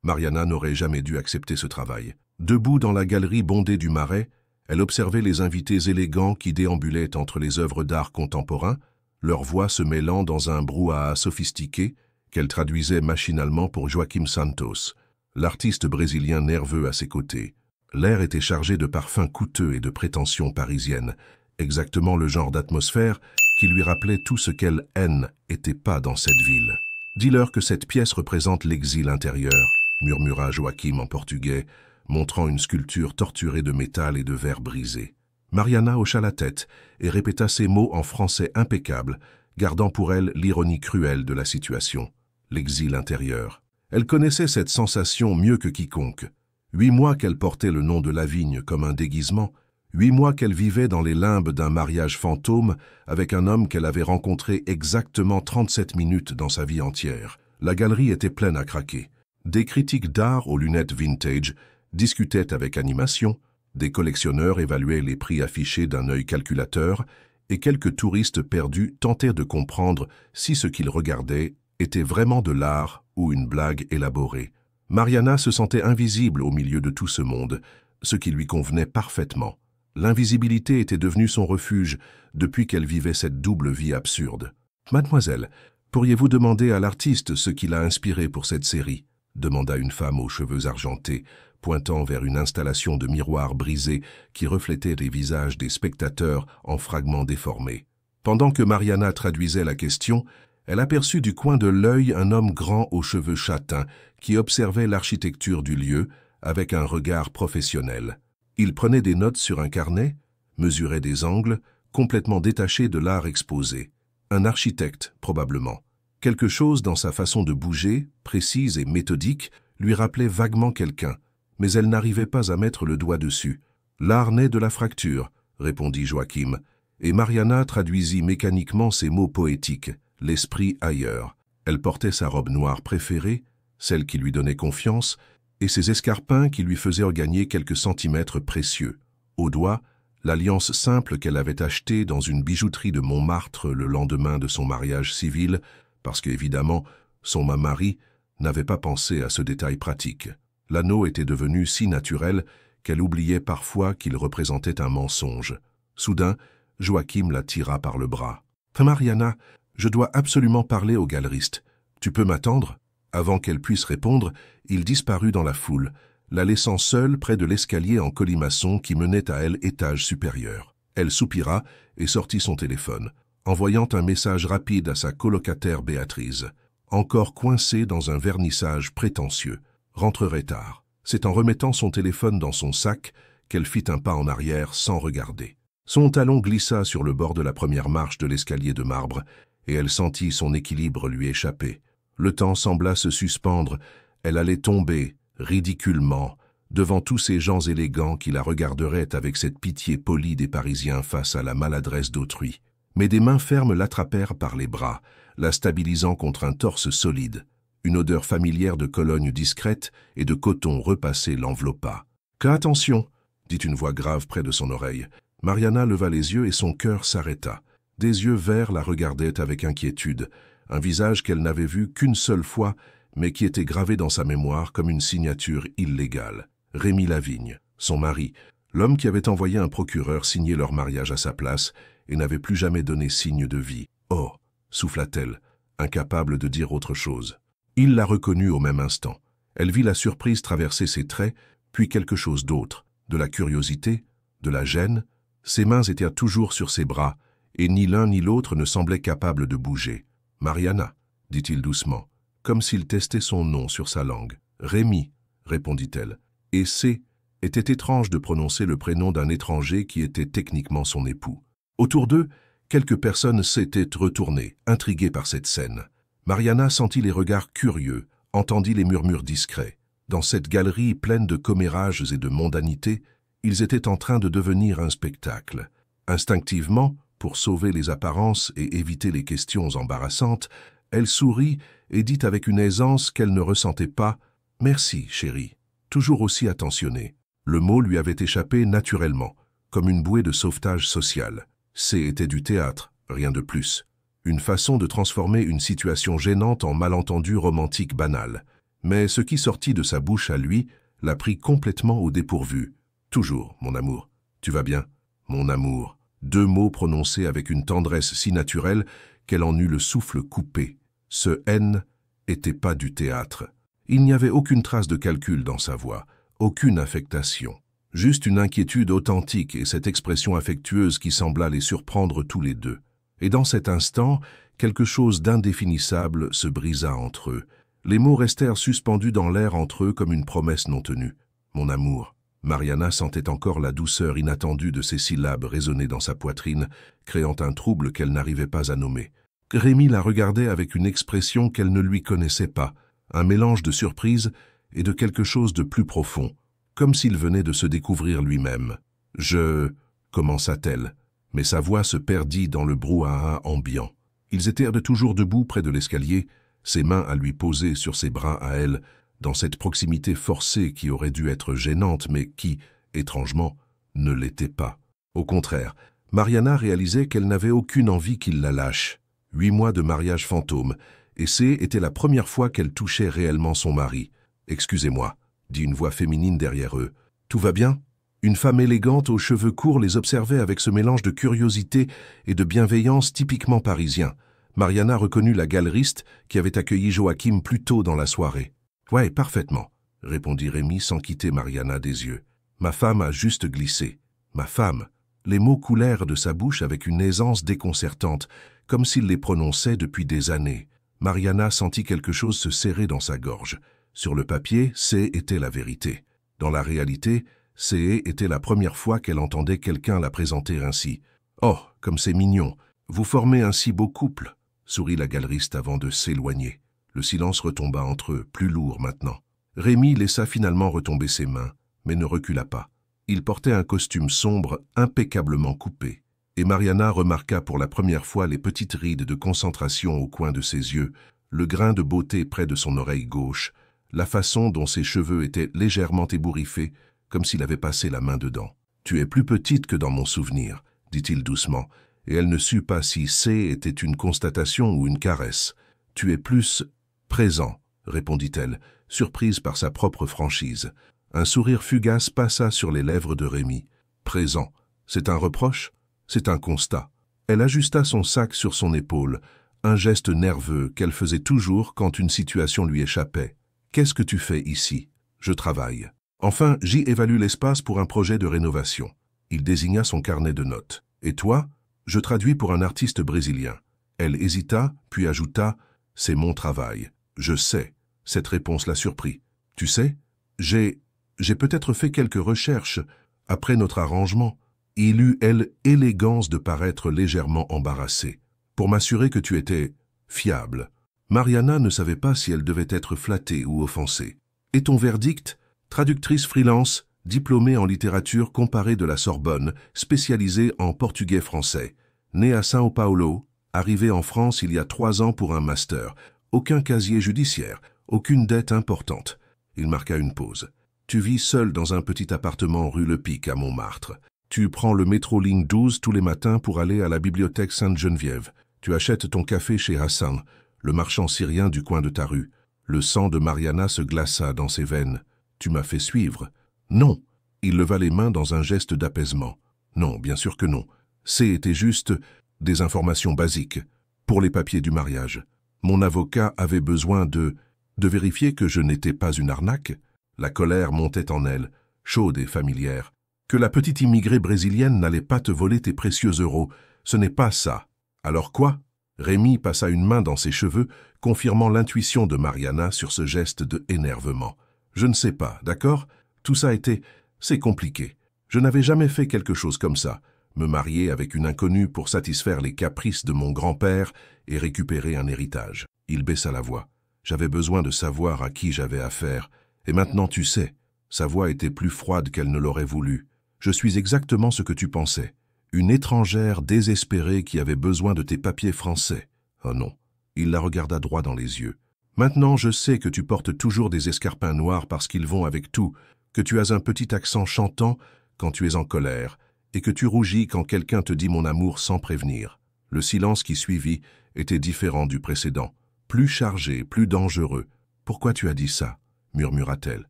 Mariana n'aurait jamais dû accepter ce travail. Debout dans la galerie bondée du Marais, elle observait les invités élégants qui déambulaient entre les œuvres d'art contemporain, leurs voix se mêlant dans un brouhaha sophistiqué qu'elle traduisait machinalement pour Joaquim Santos, l'artiste brésilien nerveux à ses côtés. L'air était chargé de parfums coûteux et de prétentions parisiennes, exactement le genre d'atmosphère qui lui rappelait tout ce qu'elle n'était pas dans cette ville. « Dis-leur que cette pièce représente l'exil intérieur », murmura Joaquim en portugais, montrant une sculpture torturée de métal et de verre brisé. Mariana hocha la tête et répéta ces mots en français impeccable, gardant pour elle l'ironie cruelle de la situation. L'exil intérieur. Elle connaissait cette sensation mieux que quiconque. 8 mois qu'elle portait le nom de Lavigne comme un déguisement, 8 mois qu'elle vivait dans les limbes d'un mariage fantôme avec un homme qu'elle avait rencontré exactement 37 minutes dans sa vie entière. La galerie était pleine à craquer. Des critiques d'art aux lunettes vintage discutaient avec animation, des collectionneurs évaluaient les prix affichés d'un œil calculateur, et quelques touristes perdus tentaient de comprendre si ce qu'ils regardaient était vraiment de l'art ou une blague élaborée. Mariana se sentait invisible au milieu de tout ce monde, ce qui lui convenait parfaitement. L'invisibilité était devenue son refuge depuis qu'elle vivait cette double vie absurde. « Mademoiselle, pourriez-vous demander à l'artiste ce qui l'a inspiré pour cette série ?» demanda une femme aux cheveux argentés, pointant vers une installation de miroirs brisés qui reflétait les visages des spectateurs en fragments déformés. Pendant que Mariana traduisait la question, elle aperçut du coin de l'œil un homme grand aux cheveux châtains qui observait l'architecture du lieu avec un regard professionnel. Il prenait des notes sur un carnet, mesurait des angles, complètement détaché de l'art exposé. Un architecte, probablement. Quelque chose dans sa façon de bouger, précise et méthodique, lui rappelait vaguement quelqu'un, mais elle n'arrivait pas à mettre le doigt dessus. « L'art naît de la fracture », répondit Joaquim, et Mariana traduisit mécaniquement ces mots poétiques, l'esprit ailleurs. Elle portait sa robe noire préférée, celle qui lui donnait confiance, et ses escarpins qui lui faisaient regagner quelques centimètres précieux. Au doigt, l'alliance simple qu'elle avait achetée dans une bijouterie de Montmartre le lendemain de son mariage civil, parce qu'évidemment, son mari n'avait pas pensé à ce détail pratique. L'anneau était devenu si naturel qu'elle oubliait parfois qu'il représentait un mensonge. Soudain, Joaquim la tira par le bras. « Mariana, je dois absolument parler au galeriste. Tu peux m'attendre ?» Avant qu'elle puisse répondre, il disparut dans la foule, la laissant seule près de l'escalier en colimaçon qui menait à elle étage supérieur. Elle soupira et sortit son téléphone, envoyant un message rapide à sa colocataire Béatrice. Encore coincée dans un vernissage prétentieux, rentrerait tard. C'est en remettant son téléphone dans son sac qu'elle fit un pas en arrière sans regarder. Son talon glissa sur le bord de la première marche de l'escalier de marbre et elle sentit son équilibre lui échapper. Le temps sembla se suspendre, elle allait tomber, ridiculement, devant tous ces gens élégants qui la regarderaient avec cette pitié polie des Parisiens face à la maladresse d'autrui. Mais des mains fermes l'attrapèrent par les bras, la stabilisant contre un torse solide. Une odeur familière de Cologne discrète et de coton repassé l'enveloppa. « Qu'attention !» dit une voix grave près de son oreille. Mariana leva les yeux et son cœur s'arrêta. Des yeux verts la regardaient avec inquiétude, un visage qu'elle n'avait vu qu'une seule fois, mais qui était gravé dans sa mémoire comme une signature illégale. Rémi Lavigne, son mari, l'homme qui avait envoyé un procureur signer leur mariage à sa place et n'avait plus jamais donné signe de vie. « Oh !» souffla-t-elle, incapable de dire autre chose. Il la reconnut au même instant. Elle vit la surprise traverser ses traits, puis quelque chose d'autre, de la curiosité, de la gêne. Ses mains étaient toujours sur ses bras, et ni l'un ni l'autre ne semblait capable de bouger. « Mariana », dit-il doucement, comme s'il testait son nom sur sa langue. « Rémi », répondit-elle, et « C » était étrange de prononcer le prénom d'un étranger qui était techniquement son époux. Autour d'eux, quelques personnes s'étaient retournées, intriguées par cette scène. Mariana sentit les regards curieux, entendit les murmures discrets. Dans cette galerie pleine de commérages et de mondanité, ils étaient en train de devenir un spectacle. Instinctivement, pour sauver les apparences et éviter les questions embarrassantes, elle sourit et dit avec une aisance qu'elle ne ressentait pas « Merci, chérie », toujours aussi attentionnée. Le mot lui avait échappé naturellement, comme une bouée de sauvetage social. C'était du théâtre, rien de plus. Une façon de transformer une situation gênante en malentendu romantique banal. Mais ce qui sortit de sa bouche à lui l'a pris complètement au dépourvu. « Toujours, mon amour. Tu vas bien? Mon amour. » 2 mots prononcés avec une tendresse si naturelle qu'elle en eut le souffle coupé. Ce « N » était pas du théâtre. Il n'y avait aucune trace de calcul dans sa voix, aucune affectation. Juste une inquiétude authentique et cette expression affectueuse qui sembla les surprendre tous les deux. Et dans cet instant, quelque chose d'indéfinissable se brisa entre eux. Les mots restèrent suspendus dans l'air entre eux comme une promesse non tenue. « Mon amour ». Mariana sentait encore la douceur inattendue de ces syllabes résonner dans sa poitrine, créant un trouble qu'elle n'arrivait pas à nommer. Rémi la regardait avec une expression qu'elle ne lui connaissait pas, un mélange de surprise et de quelque chose de plus profond, comme s'il venait de se découvrir lui-même. « Je... » commença-t-elle, mais sa voix se perdit dans le brouhaha ambiant. Ils étaient toujours debout près de l'escalier, ses mains à lui poser sur ses bras à elle, dans cette proximité forcée qui aurait dû être gênante, mais qui, étrangement, ne l'était pas. Au contraire, Mariana réalisait qu'elle n'avait aucune envie qu'il la lâche. 8 mois de mariage fantôme, et était la première fois qu'elle touchait réellement son mari. « Excusez-moi », dit une voix féminine derrière eux. « Tout va bien ?» Une femme élégante aux cheveux courts les observait avec ce mélange de curiosité et de bienveillance typiquement parisien. Mariana reconnut la galeriste qui avait accueilli Joachim plus tôt dans la soirée. « Ouais, parfaitement », répondit Rémi sans quitter Mariana des yeux. « Ma femme a juste glissé. Ma femme. » Les mots coulèrent de sa bouche avec une aisance déconcertante, comme s'il les prononçait depuis des années. Mariana sentit quelque chose se serrer dans sa gorge. Sur le papier, C était la vérité. Dans la réalité, C était la première fois qu'elle entendait quelqu'un la présenter ainsi. « Oh, comme c'est mignon. Vous formez un si beau couple », sourit la galeriste avant de s'éloigner. Le silence retomba entre eux, plus lourd maintenant. Rémi laissa finalement retomber ses mains, mais ne recula pas. Il portait un costume sombre, impeccablement coupé. Et Mariana remarqua pour la première fois les petites rides de concentration au coin de ses yeux, le grain de beauté près de son oreille gauche, la façon dont ses cheveux étaient légèrement ébouriffés, comme s'il avait passé la main dedans. « Tu es plus petite que dans mon souvenir », dit-il doucement, et elle ne sut pas si C était une constatation ou une caresse. « Tu es plus... présent », répondit-elle, surprise par sa propre franchise. Un sourire fugace passa sur les lèvres de Rémi. « Présent, c'est un reproche ? C'est un constat. » Elle ajusta son sac sur son épaule, un geste nerveux qu'elle faisait toujours quand une situation lui échappait. « Qu'est-ce que tu fais ici ? » ?»« Je travaille. Enfin, j'y évalue l'espace pour un projet de rénovation. » Il désigna son carnet de notes. « Et toi ? » ?»« Je traduis pour un artiste brésilien. » Elle hésita, puis ajouta « C'est mon travail. » « Je sais. » Cette réponse la surprit. « Tu sais ? J'ai peut-être fait quelques recherches après notre arrangement. » Il eut, elle, élégance de paraître légèrement embarrassée. « Pour m'assurer que tu étais fiable. » Mariana ne savait pas si elle devait être flattée ou offensée. « Et ton verdict ? Traductrice freelance, diplômée en littérature comparée de la Sorbonne, spécialisée en portugais-français. Née à São Paulo, arrivée en France il y a 3 ans pour un master. Aucun casier judiciaire, aucune dette importante. » Il marqua une pause. « Tu vis seul dans un petit appartement rue Le Pic à Montmartre. Tu prends le métro ligne 12 tous les matins pour aller à la bibliothèque Sainte-Geneviève. Tu achètes ton café chez Hassan, le marchand syrien du coin de ta rue. » Le sang de Mariana se glaça dans ses veines. « Tu m'as fait suivre. »« Non. » Il leva les mains dans un geste d'apaisement. « Non, bien sûr que non. C'était juste des informations basiques pour les papiers du mariage. Mon avocat avait besoin de vérifier que je n'étais pas une arnaque. » La colère montait en elle, chaude et familière. « Que la petite immigrée brésilienne n'allait pas te voler tes précieux euros. Ce n'est pas ça. » « Alors quoi ?» Rémi passa une main dans ses cheveux, confirmant l'intuition de Mariana sur ce geste de énervement. « Je ne sais pas, d'accord ? Tout ça était... c'est compliqué. Je n'avais jamais fait quelque chose comme ça. Me marier avec une inconnue pour satisfaire les caprices de mon grand-père et récupérer un héritage. » Il baissa la voix. « J'avais besoin de savoir à qui j'avais affaire. Et maintenant tu sais. » Sa voix était plus froide qu'elle ne l'aurait voulu. « Je suis exactement ce que tu pensais. Une étrangère désespérée qui avait besoin de tes papiers français. » Oh non. Il la regarda droit dans les yeux. « Maintenant je sais que tu portes toujours des escarpins noirs parce qu'ils vont avec tout, que tu as un petit accent chantant quand tu es en colère, et que tu rougis quand quelqu'un te dit mon amour sans prévenir. » Le silence qui suivit était différent du précédent, plus chargé, plus dangereux. Pourquoi tu as dit ça » murmura-t-elle.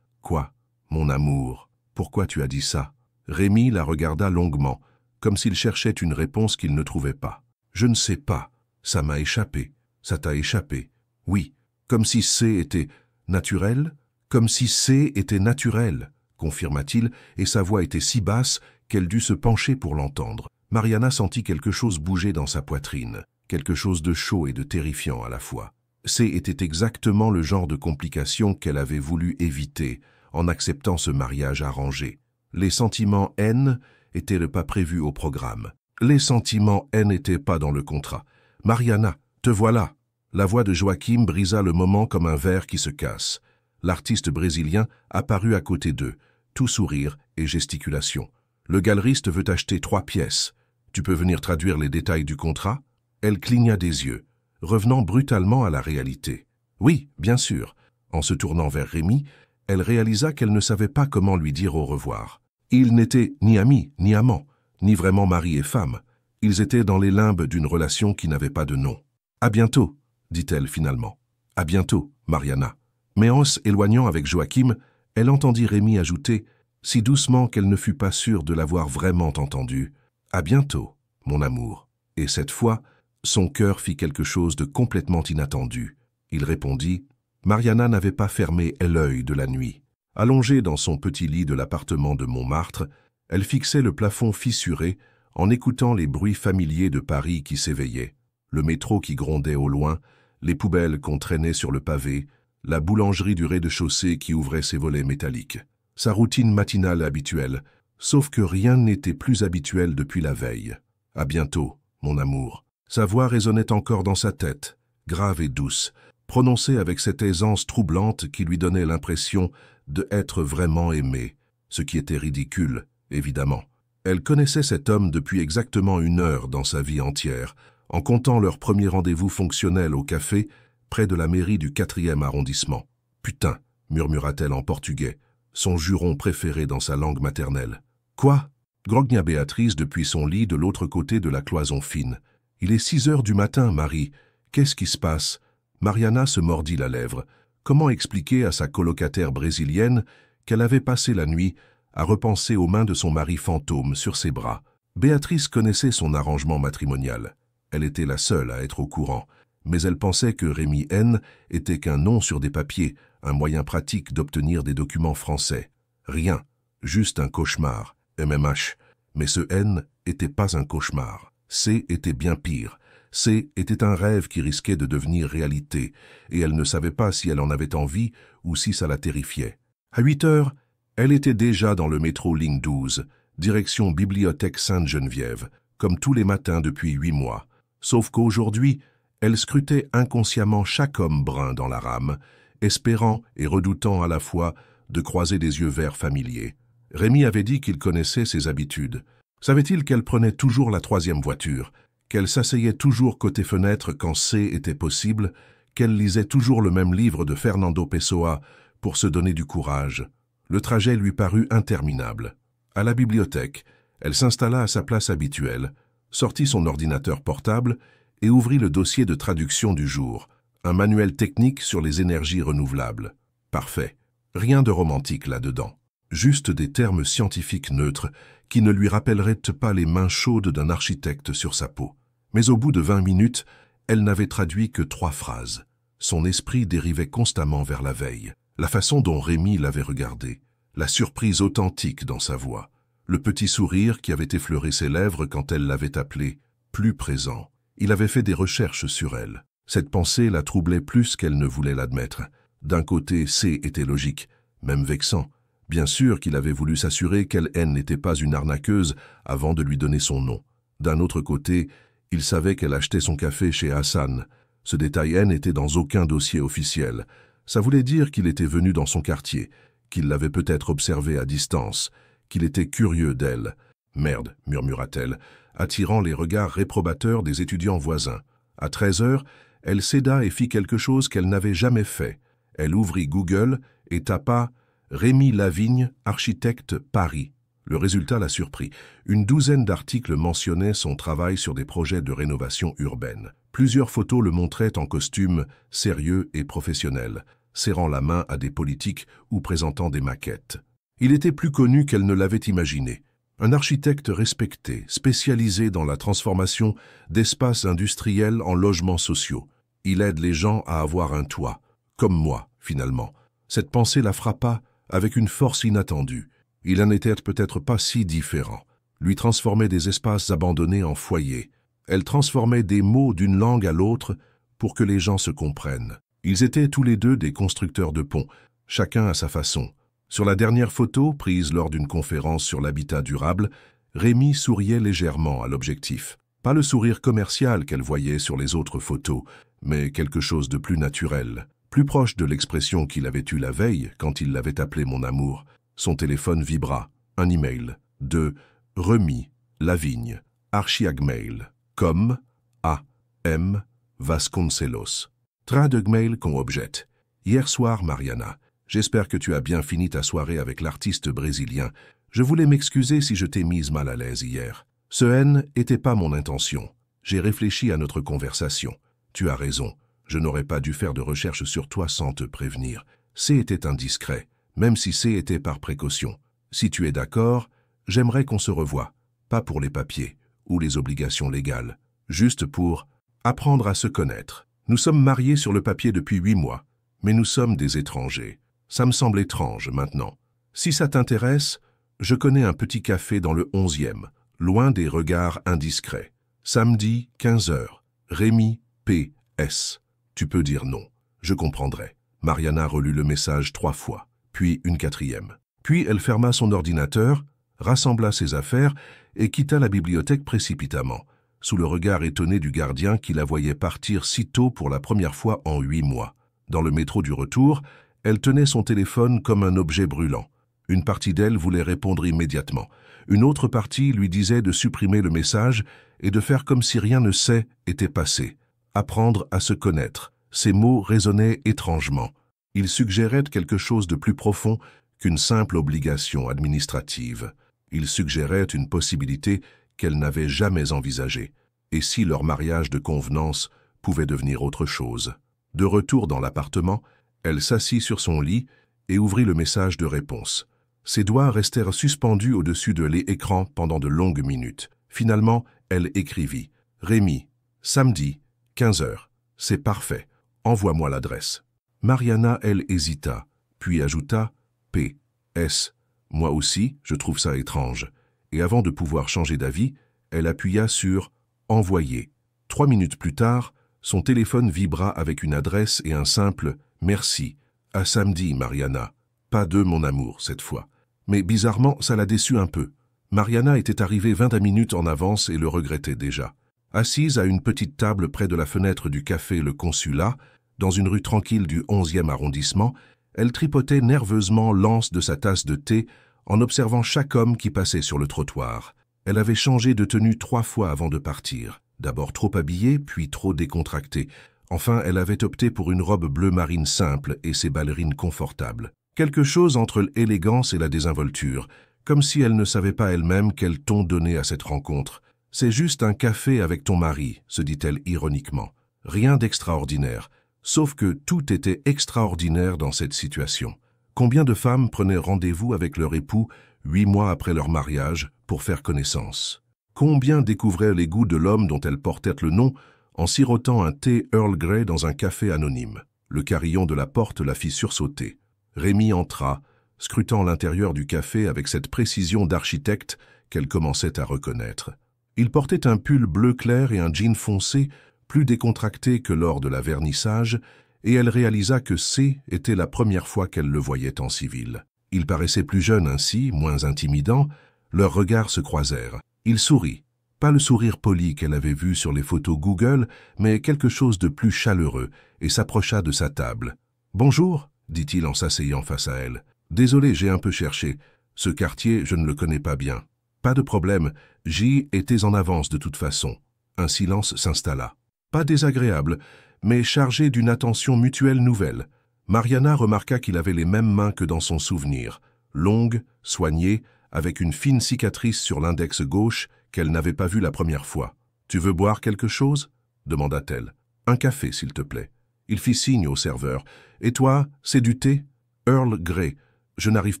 « Quoi, mon amour, pourquoi tu as dit ça » Rémi la regarda longuement, comme s'il cherchait une réponse qu'il ne trouvait pas. « Je ne sais pas, ça m'a échappé, ça t'a échappé. Oui, comme si c'est était naturel, comme si c'est était naturel, confirma-t-il, et sa voix était si basse qu'elle dut se pencher pour l'entendre. Mariana sentit quelque chose bouger dans sa poitrine, quelque chose de chaud et de terrifiant à la fois. C'est était exactement le genre de complications qu'elle avait voulu éviter en acceptant ce mariage arrangé. Les sentiments haine étaient le pas prévu au programme. Les sentiments haine n'étaient pas dans le contrat. « Mariana, te voilà !» La voix de Joachim brisa le moment comme un verre qui se casse. L'artiste brésilien apparut à côté d'eux, tout sourire et gesticulation. « Le galeriste veut acheter 3 pièces. Tu peux venir traduire les détails du contrat ?» Elle cligna des yeux, revenant brutalement à la réalité. « Oui, bien sûr. » En se tournant vers Rémi, elle réalisa qu'elle ne savait pas comment lui dire au revoir. Ils n'étaient ni amis, ni amants, ni vraiment mari et femme. Ils étaient dans les limbes d'une relation qui n'avait pas de nom. « À bientôt !» dit-elle finalement. « À bientôt, Mariana. » Mais en s'éloignant avec Joachim, elle entendit Rémi ajouter, si doucement qu'elle ne fut pas sûre de l'avoir vraiment entendu, « À bientôt, mon amour. » Et cette fois, son cœur fit quelque chose de complètement inattendu. Il répondit, Mariana n'avait pas fermé l'œil de la nuit. Allongée dans son petit lit de l'appartement de Montmartre, elle fixait le plafond fissuré en écoutant les bruits familiers de Paris qui s'éveillaient, le métro qui grondait au loin, les poubelles qu'on traînait sur le pavé, la boulangerie du rez-de-chaussée qui ouvrait ses volets métalliques. Sa routine matinale habituelle, sauf que rien n'était plus habituel depuis la veille. « À bientôt, mon amour. » Sa voix résonnait encore dans sa tête, grave et douce, prononcée avec cette aisance troublante qui lui donnait l'impression d'être vraiment aimée, ce qui était ridicule, évidemment. Elle connaissait cet homme depuis exactement 1 heure dans sa vie entière, en comptant leur premier rendez-vous fonctionnel au café, près de la mairie du 4e arrondissement. « Putain !» murmura-t-elle en portugais, son juron préféré dans sa langue maternelle. « Quoi ?» grogna Béatrice depuis son lit de l'autre côté de la cloison fine. « Il est 6 heures du matin, Marie. Qu'est-ce qui se passe ?» Mariana se mordit la lèvre. Comment expliquer à sa colocataire brésilienne qu'elle avait passé la nuit à repenser aux mains de son mari fantôme sur ses bras? Béatrice connaissait son arrangement matrimonial. Elle était la seule à être au courant, mais elle pensait que Rémi N était qu'un nom sur des papiers, un moyen pratique d'obtenir des documents français. Rien, juste un cauchemar, MMH. Mais ce N n'était pas un cauchemar. C était bien pire. C était un rêve qui risquait de devenir réalité, et elle ne savait pas si elle en avait envie ou si ça la terrifiait. À 8 heures, elle était déjà dans le métro ligne 12, direction Bibliothèque Sainte-Geneviève, comme tous les matins depuis 8 mois. Sauf qu'aujourd'hui, elle scrutait inconsciemment chaque homme brun dans la rame, espérant et redoutant à la fois de croiser des yeux verts familiers. Rémi avait dit qu'il connaissait ses habitudes. Savait-il qu'elle prenait toujours la 3e voiture, qu'elle s'asseyait toujours côté fenêtre quand C était possible, qu'elle lisait toujours le même livre de Fernando Pessoa pour se donner du courage? Le trajet lui parut interminable. À la bibliothèque, elle s'installa à sa place habituelle, sortit son ordinateur portable et ouvrit le dossier de traduction du jour, un manuel technique sur les énergies renouvelables. Parfait. Rien de romantique là-dedans. Juste des termes scientifiques neutres qui ne lui rappelleraient pas les mains chaudes d'un architecte sur sa peau. Mais au bout de 20 minutes, elle n'avait traduit que 3 phrases. Son esprit dérivait constamment vers la veille, la façon dont Rémi l'avait regardée, la surprise authentique dans sa voix, le petit sourire qui avait effleuré ses lèvres quand elle l'avait appelé plus présent. Il avait fait des recherches sur elle. Cette pensée la troublait plus qu'elle ne voulait l'admettre. D'un côté, C était logique, même vexant. Bien sûr qu'il avait voulu s'assurer qu'elle n'était pas une arnaqueuse avant de lui donner son nom. D'un autre côté, il savait qu'elle achetait son café chez Hassan. Ce détail n'était dans aucun dossier officiel. Ça voulait dire qu'il était venu dans son quartier, qu'il l'avait peut-être observée à distance, qu'il était curieux d'elle. « Merde », murmura-t-elle, attirant les regards réprobateurs des étudiants voisins. À 13 heures, elle céda et fit quelque chose qu'elle n'avait jamais fait. Elle ouvrit Google et tapa « Rémi Lavigne, architecte Paris ». Le résultat la surprit. Une douzaine d'articles mentionnaient son travail sur des projets de rénovation urbaine. Plusieurs photos le montraient en costume sérieux et professionnel. serrant la main à des politiques ou présentant des maquettes. Il était plus connu qu'elle ne l'avait imaginé. Un architecte respecté, spécialisé dans la transformation d'espaces industriels en logements sociaux. Il aide les gens à avoir un toit, comme moi, finalement. Cette pensée la frappa avec une force inattendue. Il en était peut-être pas si différent. Lui transformait des espaces abandonnés en foyers. Elle transformait des mots d'une langue à l'autre pour que les gens se comprennent. Ils étaient tous les deux des constructeurs de ponts, chacun à sa façon. Sur la dernière photo, prise lors d'une conférence sur l'habitat durable, Rémi souriait légèrement à l'objectif. Pas le sourire commercial qu'elle voyait sur les autres photos, mais quelque chose de plus naturel, plus proche de l'expression qu'il avait eue la veille quand il l'avait appelé mon amour. Son téléphone vibra. Un email de Remi Lavigne, Archiagmail, comme A. M. Vasconcelos. Traducmail con objet. Hier soir, Mariana. J'espère que tu as bien fini ta soirée avec l'artiste brésilien. Je voulais m'excuser si je t'ai mise mal à l'aise hier. Ce N n'était pas mon intention. J'ai réfléchi à notre conversation. Tu as raison. Je n'aurais pas dû faire de recherche sur toi sans te prévenir. C était indiscret, même si C était par précaution. Si tu es d'accord, j'aimerais qu'on se revoie. Pas pour les papiers ou les obligations légales. Juste pour apprendre à se connaître. Nous sommes mariés sur le papier depuis 8 mois, mais nous sommes des étrangers. Ça me semble étrange maintenant. Si ça t'intéresse, je connais un petit café dans le 11e, loin des regards indiscrets. Samedi, 15h. Rémi, P.S. Tu peux dire non. Je comprendrai. Mariana relut le message 3 fois, puis une 4e. Puis elle ferma son ordinateur, rassembla ses affaires et quitta la bibliothèque précipitamment, sous le regard étonné du gardien qui la voyait partir si tôt pour la première fois en 8 mois. Dans le métro du retour, elle tenait son téléphone comme un objet brûlant. Une partie d'elle voulait répondre immédiatement. Une autre partie lui disait de supprimer le message et de faire comme si rien ne s'était passé. Apprendre à se connaître. Ces mots résonnaient étrangement. Ils suggéraient quelque chose de plus profond qu'une simple obligation administrative. Ils suggéraient une possibilité qu'elle n'avait jamais envisagée. Et si leur mariage de convenance pouvait devenir autre chose? De retour dans l'appartement, elle s'assit sur son lit et ouvrit le message de réponse. Ses doigts restèrent suspendus au-dessus de l'écran pendant de longues minutes. Finalement, elle écrivit « Rémi, samedi, 15h. C'est parfait. Envoie-moi l'adresse. » Mariana, elle, hésita, puis ajouta « P.S. Moi aussi, je trouve ça étrange. » Et avant de pouvoir changer d'avis, elle appuya sur « Envoyer ». 3 minutes plus tard, son téléphone vibra avec une adresse et un simple « Merci. À samedi, Mariana. » Pas de mon amour, cette fois. Mais bizarrement, ça la déçut un peu. Mariana était arrivée 20 minutes en avance et le regrettait déjà. Assise à une petite table près de la fenêtre du café Le Consulat, dans une rue tranquille du 11e arrondissement, elle tripotait nerveusement l'anse de sa tasse de thé en observant chaque homme qui passait sur le trottoir. Elle avait changé de tenue 3 fois avant de partir. D'abord trop habillée, puis trop décontractée. Enfin, elle avait opté pour une robe bleu marine simple et ses ballerines confortables. Quelque chose entre l'élégance et la désinvolture, comme si elle ne savait pas elle-même quel ton donner à cette rencontre. « C'est juste un café avec ton mari », se dit-elle ironiquement. Rien d'extraordinaire, sauf que tout était extraordinaire dans cette situation. Combien de femmes prenaient rendez-vous avec leur époux 8 mois après leur mariage pour faire connaissance? Combien découvraient les goûts de l'homme dont elles portaient le nom en sirotant un thé Earl Grey dans un café anonyme? Le carillon de la porte la fit sursauter. Rémi entra, scrutant l'intérieur du café avec cette précision d'architecte qu'elle commençait à reconnaître. Il portait un pull bleu clair et un jean foncé, plus décontracté que lors de la vernissage, et elle réalisa que C était la première fois qu'elle le voyait en civil. Il paraissait plus jeune ainsi, moins intimidant, leurs regards se croisèrent. Il sourit, pas le sourire poli qu'elle avait vu sur les photos Google, mais quelque chose de plus chaleureux, et s'approcha de sa table. « Bonjour », dit-il en s'asseyant face à elle. « Désolé, j'ai un peu cherché. Ce quartier, je ne le connais pas bien. » Pas de problème, j'y étais en avance de toute façon. Un silence s'installa. Pas désagréable, mais chargé d'une attention mutuelle nouvelle. Mariana remarqua qu'il avait les mêmes mains que dans son souvenir, longues, soignées, avec une fine cicatrice sur l'index gauche qu'elle n'avait pas vue la première fois. « Tu veux boire quelque chose ?» demanda-t-elle. « Un café, s'il te plaît. » Il fit signe au serveur. « Et toi, c'est du thé ?»« Earl Grey. Je n'arrive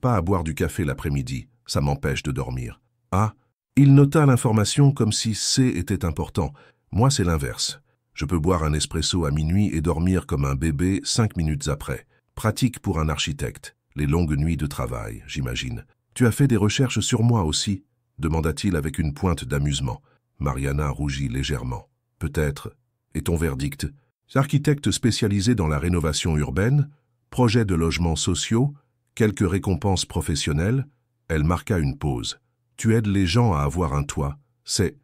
pas à boire du café l'après-midi. Ça m'empêche de dormir. »« Ah !» Il nota l'information comme si C était important. Moi, c'est l'inverse. Je peux boire un espresso à minuit et dormir comme un bébé 5 minutes après. Pratique pour un architecte. Les longues nuits de travail, j'imagine. « Tu as fait des recherches sur moi aussi ?» demanda-t-il avec une pointe d'amusement. Mariana rougit légèrement. « Peut-être. Et ton verdict ? Architecte spécialisé dans la rénovation urbaine, projet de logements sociaux, quelques récompenses professionnelles ?» Elle marqua une pause. « Tu aides les gens à avoir un toit. C'est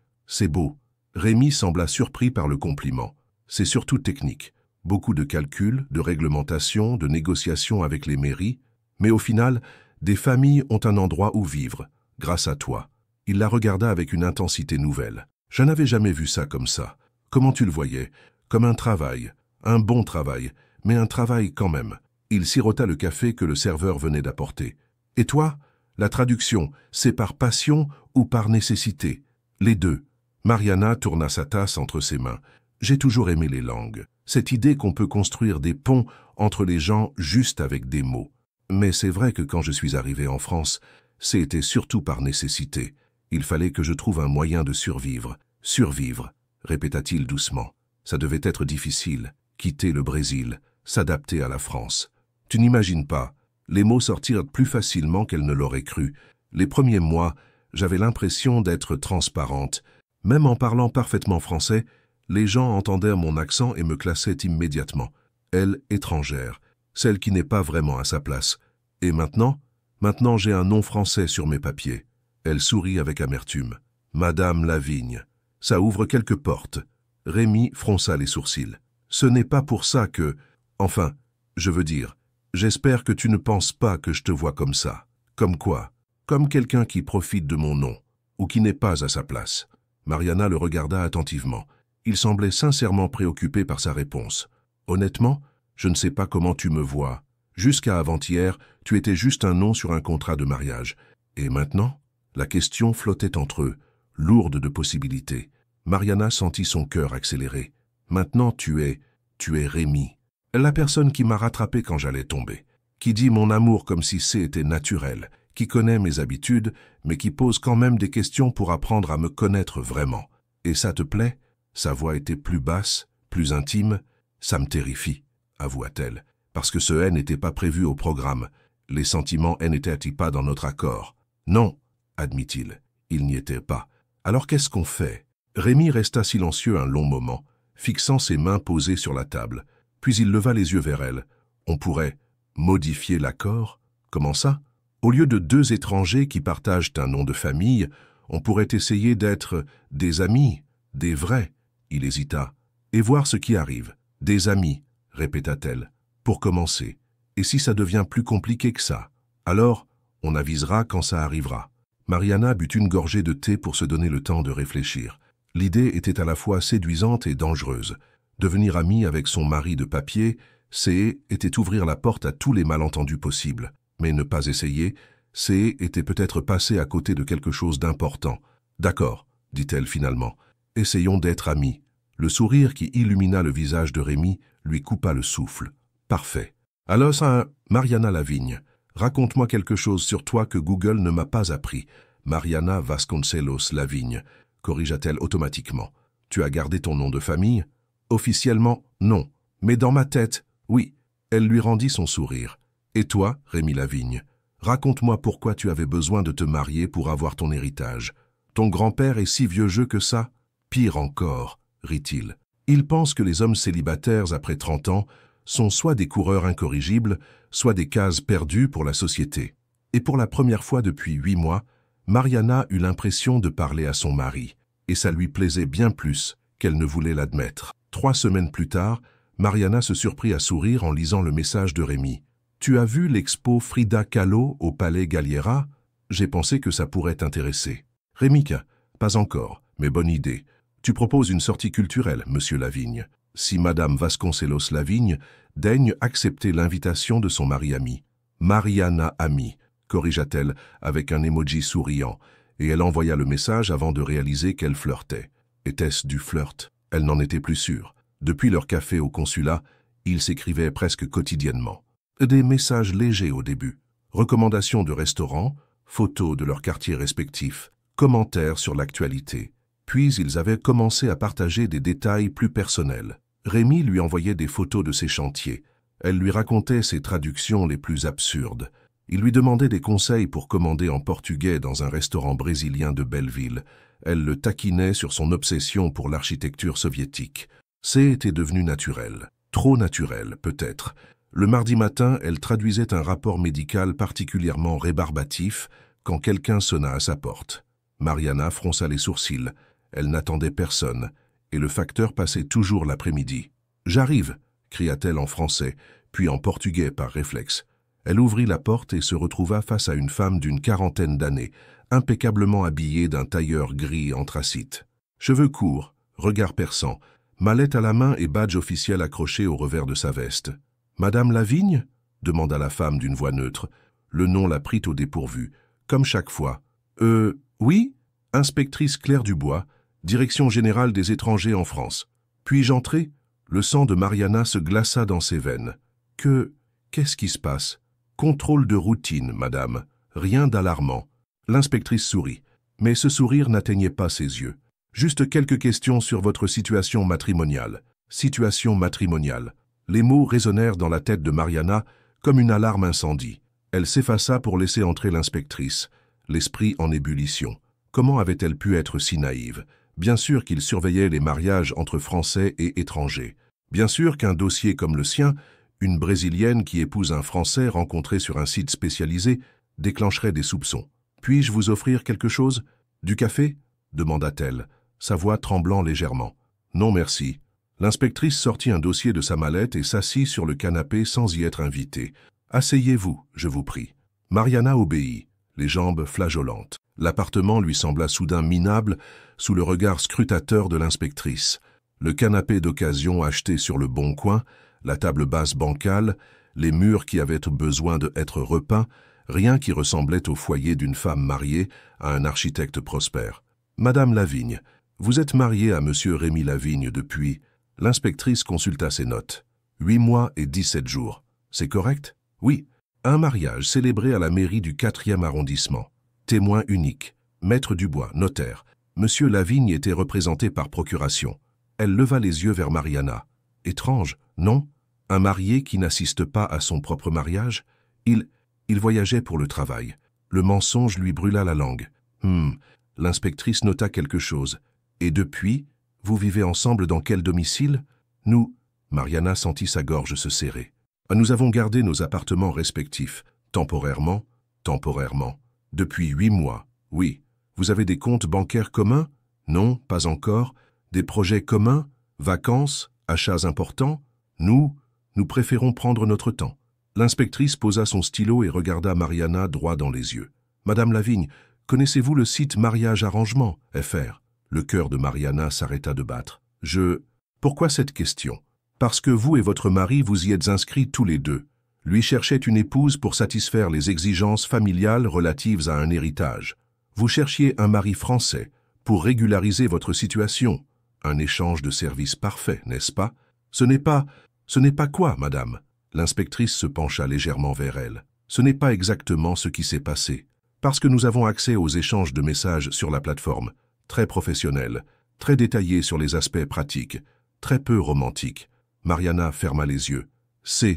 beau. » Rémi sembla surpris par le compliment. « C'est surtout technique. Beaucoup de calculs, de réglementations, de négociations avec les mairies. Mais au final, des familles ont un endroit où vivre, grâce à toi. » Il la regarda avec une intensité nouvelle. « Je n'avais jamais vu ça comme ça. Comment tu le voyais ? Comme un travail, un bon travail, mais un travail quand même. » Il sirota le café que le serveur venait d'apporter. « Et toi ? La traduction, c'est par passion ou par nécessité ? Les deux. » Mariana tourna sa tasse entre ses mains. « J'ai toujours aimé les langues. Cette idée qu'on peut construire des ponts entre les gens juste avec des mots. Mais c'est vrai que quand je suis arrivé en France, c'était surtout par nécessité. Il fallait que je trouve un moyen de survivre. Survivre, répéta-t-il doucement. Ça devait être difficile. Quitter le Brésil, s'adapter à la France. Tu n'imagines pas. Les mots sortirent plus facilement qu'elle ne l'aurait cru. Les premiers mois, j'avais l'impression d'être transparente. Même en parlant parfaitement français, les gens entendaient mon accent et me classaient immédiatement. Elle, étrangère, celle qui n'est pas vraiment à sa place. Et maintenant j'ai un nom français sur mes papiers. Elle sourit avec amertume. Madame Lavigne. Ça ouvre quelques portes. Rémi fronça les sourcils. Ce n'est pas pour ça que... Enfin, je veux dire, j'espère que tu ne penses pas que je te vois comme ça. Comme quoi? Comme quelqu'un qui profite de mon nom, ou qui n'est pas à sa place. Mariana le regarda attentivement. Il semblait sincèrement préoccupé par sa réponse. Honnêtement, je ne sais pas comment tu me vois. Jusqu'à avant-hier, tu étais juste un nom sur un contrat de mariage. Et maintenant, la question flottait entre eux, lourde de possibilités. Mariana sentit son cœur accélérer. Maintenant, tu es Rémi. La personne qui m'a rattrapé quand j'allais tomber. Qui dit mon amour comme si c'était naturel. Qui connaît mes habitudes, mais qui pose quand même des questions pour apprendre à me connaître vraiment. Et ça te plaît? Sa voix était plus basse, plus intime. Ça me terrifie, avoua-t-elle. Parce que ce N n'était pas prévu au programme. Les sentiments N n'étaient-ils pas dans notre accord? Non, admit-il. Il n'y était pas. Alors qu'est-ce qu'on fait? Rémi resta silencieux un long moment, fixant ses mains posées sur la table. Puis il leva les yeux vers elle. On pourrait modifier l'accord? Comment ça? Au lieu de deux étrangers qui partagent un nom de famille, on pourrait essayer d'être des amis, des vrais. Il hésita. Et voir ce qui arrive. Des amis, répéta-t-elle. Pour commencer. Et si ça devient plus compliqué que ça? Alors, on avisera quand ça arrivera. Mariana but une gorgée de thé pour se donner le temps de réfléchir. L'idée était à la fois séduisante et dangereuse. Devenir amie avec son mari de papier, était ouvrir la porte à tous les malentendus possibles. Mais ne pas essayer, était peut-être passer à côté de quelque chose d'important. D'accord, dit-elle finalement. Essayons d'être amis. Le sourire qui illumina le visage de Rémi lui coupa le souffle. Parfait. Alors, Mariana Lavigne, raconte-moi quelque chose sur toi que Google ne m'a pas appris. Mariana Vasconcelos Lavigne, corrigea-t-elle automatiquement. Tu as gardé ton nom de famille? Officiellement, non. Mais dans ma tête, oui. Elle lui rendit son sourire. Et toi, Rémi Lavigne, raconte-moi pourquoi tu avais besoin de te marier pour avoir ton héritage. Ton grand-père est si vieux jeu que ça? Pire encore, rit-il. Il pense que les hommes célibataires après 30 ans sont soit des coureurs incorrigibles, soit des cases perdues pour la société. Et pour la première fois depuis 8 mois, Mariana eut l'impression de parler à son mari, et ça lui plaisait bien plus qu'elle ne voulait l'admettre. 3 semaines plus tard, Mariana se surprit à sourire en lisant le message de Rémi. « Tu as vu l'expo Frida Kahlo au Palais Galliera? J'ai pensé que ça pourrait t'intéresser. » Rémika, pas encore, mais bonne idée. Tu proposes une sortie culturelle, monsieur Lavigne. Si madame Vasconcelos Lavigne daigne accepter l'invitation de son mari-ami. Mariana Ami, corrigea-t-elle avec un emoji souriant, et elle envoya le message avant de réaliser qu'elle flirtait. Était-ce du flirt? Elle n'en était plus sûre. Depuis leur café au consulat, Ils s'écrivaient presque quotidiennement. Des messages légers au début, recommandations de restaurants, photos de leurs quartiers respectifs, commentaires sur l'actualité. Puis ils avaient commencé à partager des détails plus personnels. Rémi lui envoyait des photos de ses chantiers. Elle lui racontait ses traductions les plus absurdes. Il lui demandait des conseils pour commander en portugais dans un restaurant brésilien de Belleville. Elle le taquinait sur son obsession pour l'architecture soviétique. C'était devenu naturel. Trop naturel, peut-être. Le mardi matin, elle traduisait un rapport médical particulièrement rébarbatif quand quelqu'un sonna à sa porte. Mariana fronça les sourcils. Elle n'attendait personne, et le facteur passait toujours l'après-midi. « J'arrive !» cria-t-elle en français, puis en portugais par réflexe. Elle ouvrit la porte et se retrouva face à une femme d'une quarantaine d'années, impeccablement habillée d'un tailleur gris anthracite. Cheveux courts, regard perçant, mallette à la main et badge officiel accroché au revers de sa veste. « Madame Lavigne ?» demanda la femme d'une voix neutre. Le nom la prit au dépourvu, comme chaque fois. « Oui ?» Inspectrice Claire Dubois, Direction générale des étrangers en France. Puis-je entrer ? Le sang de Mariana se glaça dans ses veines. Qu'est-ce qui se passe ? Contrôle de routine, madame. Rien d'alarmant. L'inspectrice sourit. Mais ce sourire n'atteignait pas ses yeux. Juste quelques questions sur votre situation matrimoniale. Situation matrimoniale. Les mots résonnèrent dans la tête de Mariana comme une alarme incendie. Elle s'effaça pour laisser entrer l'inspectrice, l'esprit en ébullition. Comment avait-elle pu être si naïve ? Bien sûr qu'il surveillait les mariages entre Français et étrangers. Bien sûr qu'un dossier comme le sien, une Brésilienne qui épouse un Français rencontré sur un site spécialisé, déclencherait des soupçons. « Puis-je vous offrir quelque chose ? Du café ?» demanda-t-elle, sa voix tremblant légèrement. « Non, merci. » L'inspectrice sortit un dossier de sa mallette et s'assit sur le canapé sans y être invitée. « Asseyez-vous, je vous prie. » Mariana obéit, les jambes flageolantes. L'appartement lui sembla soudain minable sous le regard scrutateur de l'inspectrice. Le canapé d'occasion acheté sur le Bon Coin, la table basse bancale, les murs qui avaient besoin d'être repeints, rien qui ressemblait au foyer d'une femme mariée à un architecte prospère. « Madame Lavigne, vous êtes mariée à Monsieur Rémi Lavigne depuis... » L'inspectrice consulta ses notes. 8 mois et 17 jours. C'est correct ? Oui. Un mariage célébré à la mairie du 4e arrondissement. Témoin unique. Maître Dubois, notaire. Monsieur Lavigne était représenté par procuration. Elle leva les yeux vers Mariana. Étrange, non ? Un marié qui n'assiste pas à son propre mariage ? Il voyageait pour le travail. Le mensonge lui brûla la langue. L'inspectrice nota quelque chose. Et depuis, vous vivez ensemble dans quel domicile ? Nous... Mariana sentit sa gorge se serrer. Nous avons gardé nos appartements respectifs. Temporairement. Depuis 8 mois, oui. Vous avez des comptes bancaires communs? Non, pas encore. Des projets communs? Vacances? Achats importants? Nous préférons prendre notre temps. L'inspectrice posa son stylo et regarda Mariana droit dans les yeux. Madame Lavigne, connaissez-vous le site Mariage Arrangement, FR? Le cœur de Mariana s'arrêta de battre. Pourquoi cette question? Parce que vous et votre mari vous y êtes inscrits tous les deux. Lui cherchait une épouse pour satisfaire les exigences familiales relatives à un héritage. Vous cherchiez un mari français pour régulariser votre situation. Un échange de services parfait, n'est-ce pas? Ce n'est pas quoi, madame? L'inspectrice se pencha légèrement vers elle. Ce n'est pas exactement ce qui s'est passé. Parce que nous avons accès aux échanges de messages sur la plateforme, très professionnels, très détaillés sur les aspects pratiques, très peu romantiques. Mariana ferma les yeux.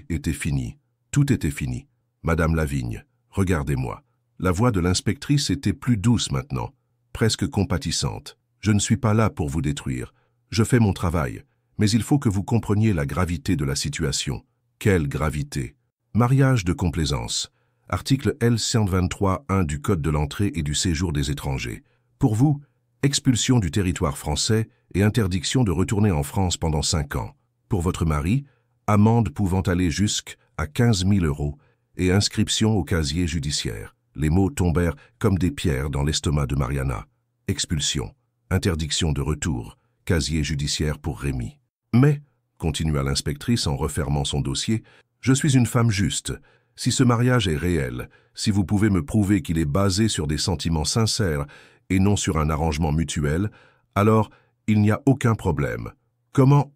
Était fini. Tout était fini. Madame Lavigne, regardez-moi. La voix de l'inspectrice était plus douce maintenant, presque compatissante. Je ne suis pas là pour vous détruire. Je fais mon travail. Mais il faut que vous compreniez la gravité de la situation. Quelle gravité! Mariage de complaisance. Article L123.1 du Code de l'entrée et du séjour des étrangers. Pour vous, expulsion du territoire français et interdiction de retourner en France pendant 5 ans. Pour votre mari, amende pouvant aller jusqu'à 15 000 € et inscription au casier judiciaire. Les mots tombèrent comme des pierres dans l'estomac de Mariana. Expulsion, interdiction de retour, casier judiciaire pour Rémi. Mais, continua l'inspectrice en refermant son dossier, je suis une femme juste. Si ce mariage est réel, si vous pouvez me prouver qu'il est basé sur des sentiments sincères et non sur un arrangement mutuel, alors il n'y a aucun problème. Comment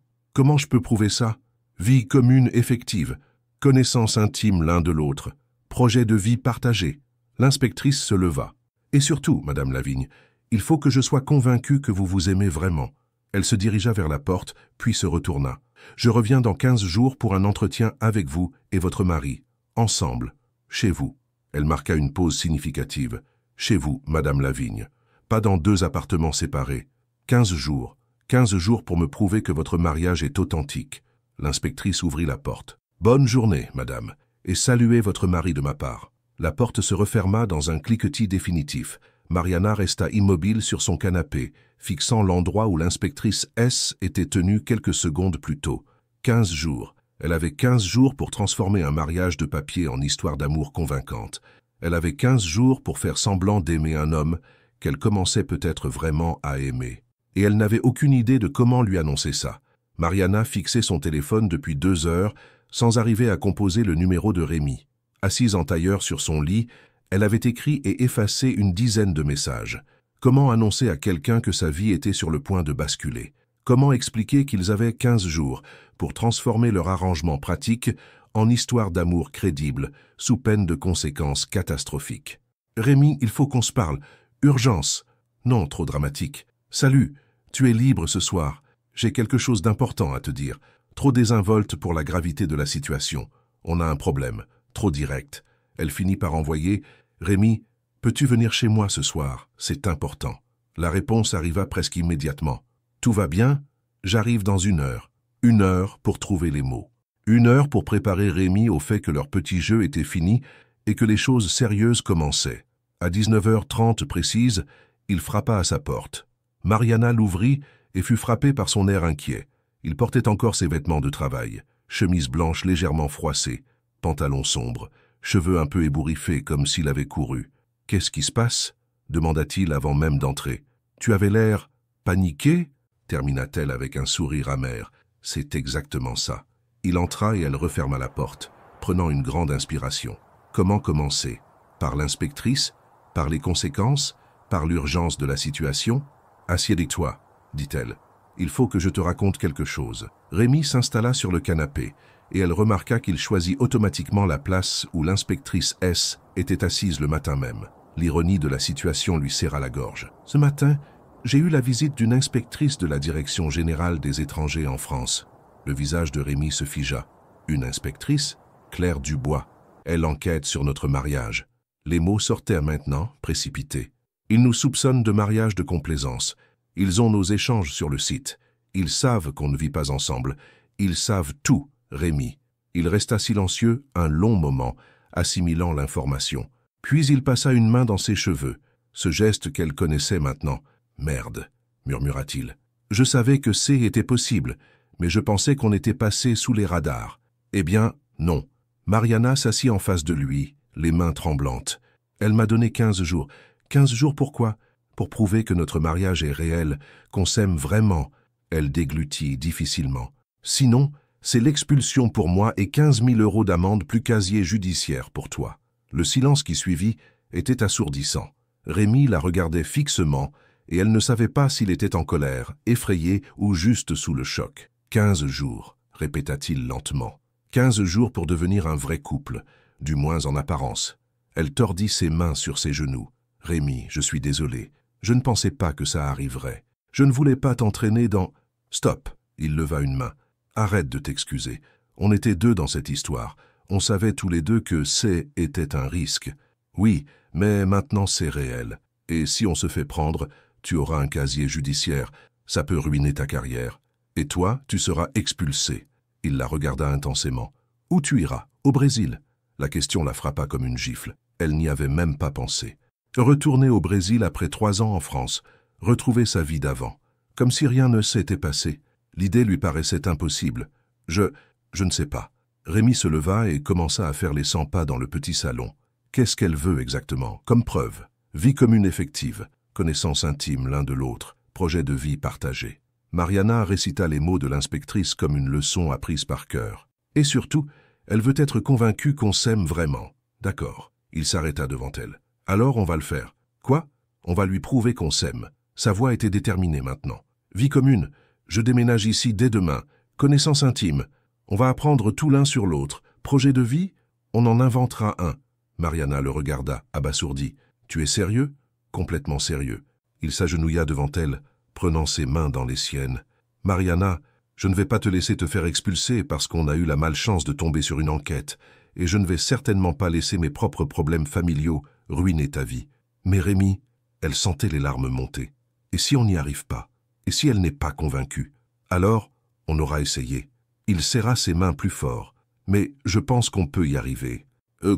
je peux prouver ça? Vie commune effective, connaissance intime l'un de l'autre, projet de vie partagé. L'inspectrice se leva. Et surtout, Madame Lavigne, il faut que je sois convaincue que vous vous aimez vraiment. Elle se dirigea vers la porte, puis se retourna. Je reviens dans 15 jours pour un entretien avec vous et votre mari, ensemble, chez vous. Elle marqua une pause significative. Chez vous, Madame Lavigne. Pas dans 2 appartements séparés. 15 jours. 15 jours pour me prouver que votre mariage est authentique. L'inspectrice ouvrit la porte. Bonne journée, madame, et saluez votre mari de ma part. La porte se referma dans un cliquetis définitif. Mariana resta immobile sur son canapé, fixant l'endroit où l'inspectrice S était tenue quelques secondes plus tôt. 15 jours. Elle avait 15 jours pour transformer un mariage de papier en histoire d'amour convaincante. Elle avait 15 jours pour faire semblant d'aimer un homme qu'elle commençait peut-être vraiment à aimer. Et elle n'avait aucune idée de comment lui annoncer ça. Mariana fixait son téléphone depuis 2 heures sans arriver à composer le numéro de Rémi. Assise en tailleur sur son lit, elle avait écrit et effacé une dizaine de messages. Comment annoncer à quelqu'un que sa vie était sur le point de basculer? Comment expliquer qu'ils avaient 15 jours pour transformer leur arrangement pratique en histoire d'amour crédible, sous peine de conséquences catastrophiques? Rémi, il faut qu'on se parle. Urgence. Non, trop dramatique. Salut, tu es libre ce soir. J'ai quelque chose d'important à te dire. Trop désinvolte pour la gravité de la situation. On a un problème. Trop direct. Elle finit par envoyer « Rémi, peux-tu venir chez moi ce soir? C'est important. » La réponse arriva presque immédiatement. « Tout va bien? J'arrive dans 1 heure. 1 heure pour trouver les mots. 1 heure pour préparer Rémi au fait que leur petit jeu était fini et que les choses sérieuses commençaient. À 19h30 précise, il frappa à sa porte. Mariana l'ouvrit et fut frappée par son air inquiet. Il portait encore ses vêtements de travail, chemise blanche légèrement froissée, pantalon sombre, cheveux un peu ébouriffés comme s'il avait couru. « Qu'est-ce qui se passe » demanda-t-il avant même d'entrer. « Tu avais l'air paniqué » termina-t-elle avec un sourire amer. « C'est exactement ça. » Il entra et elle referma la porte, prenant une grande inspiration. Comment commencer? Par l'inspectrice? Par les conséquences? Par l'urgence de la situation? « Assieds-toi » dit-elle. « Il faut que je te raconte quelque chose. » Rémi s'installa sur le canapé, et elle remarqua qu'il choisit automatiquement la place où l'inspectrice S était assise le matin même. L'ironie de la situation lui serra la gorge. « Ce matin, j'ai eu la visite d'une inspectrice de la Direction générale des étrangers en France. » Le visage de Rémi se figea. « Une inspectrice? Claire Dubois. Elle enquête sur notre mariage. » Les mots sortaient maintenant, précipités. « Ils nous soupçonnent de mariage de complaisance. Ils ont nos échanges sur le site. Ils savent qu'on ne vit pas ensemble. Ils savent tout, Rémi. » Il resta silencieux un long moment, assimilant l'information. Puis il passa une main dans ses cheveux, ce geste qu'elle connaissait maintenant. « Merde, » murmura-t-il. « Je savais que C était possible, mais je pensais qu'on était passé sous les radars. » Eh bien, non. Mariana s'assit en face de lui, les mains tremblantes. Elle m'a donné 15 jours. 15 jours pourquoi? Pour prouver que notre mariage est réel, qu'on s'aime vraiment. Elle déglutit difficilement. Sinon, c'est l'expulsion pour moi et 15 000 € d'amende plus casier judiciaire pour toi. Le silence qui suivit était assourdissant. Rémi la regardait fixement et elle ne savait pas s'il était en colère, effrayé ou juste sous le choc. 15 jours, répéta-t-il lentement. 15 jours pour devenir un vrai couple, du moins en apparence. Elle tordit ses mains sur ses genoux. « Rémi, je suis désolé. Je ne pensais pas que ça arriverait. Je ne voulais pas t'entraîner dans... » « Stop !» Il leva une main. « Arrête de t'excuser. On était 2 dans cette histoire. On savait tous les 2 que C était un risque. Oui, mais maintenant c'est réel. Et si on se fait prendre, tu auras un casier judiciaire. Ça peut ruiner ta carrière. Et toi, tu seras expulsé. » Il la regarda intensément. « Où tu iras? Au Brésil ?» La question la frappa comme une gifle. Elle n'y avait même pas pensé. Retourner au Brésil après 3 ans en France, retrouver sa vie d'avant. Comme si rien ne s'était passé. L'idée lui paraissait impossible. Je ne sais pas. Rémi se leva et commença à faire les 100 pas dans le petit salon. Qu'est-ce qu'elle veut exactement? Comme preuve. Vie commune effective, connaissance intime l'un de l'autre, projet de vie partagé. Mariana récita les mots de l'inspectrice comme une leçon apprise par cœur. Et surtout, elle veut être convaincue qu'on s'aime vraiment. D'accord. Il s'arrêta devant elle. Alors on va le faire. Quoi? On va lui prouver qu'on s'aime. Sa voix était déterminée maintenant. Vie commune. Je déménage ici dès demain. Connaissance intime. On va apprendre tout l'un sur l'autre. Projet de vie? On en inventera un. Mariana le regarda, abasourdie. Tu es sérieux? Complètement sérieux. Il s'agenouilla devant elle, prenant ses mains dans les siennes. Mariana, je ne vais pas te laisser te faire expulser parce qu'on a eu la malchance de tomber sur une enquête, et je ne vais certainement pas laisser mes propres problèmes familiaux ruiner ta vie. Mais Rémi, elle sentait les larmes monter. Et si on n'y arrive pas? Et si elle n'est pas convaincue? Alors, on aura essayé. Il serra ses mains plus fort. Mais je pense qu'on peut y arriver.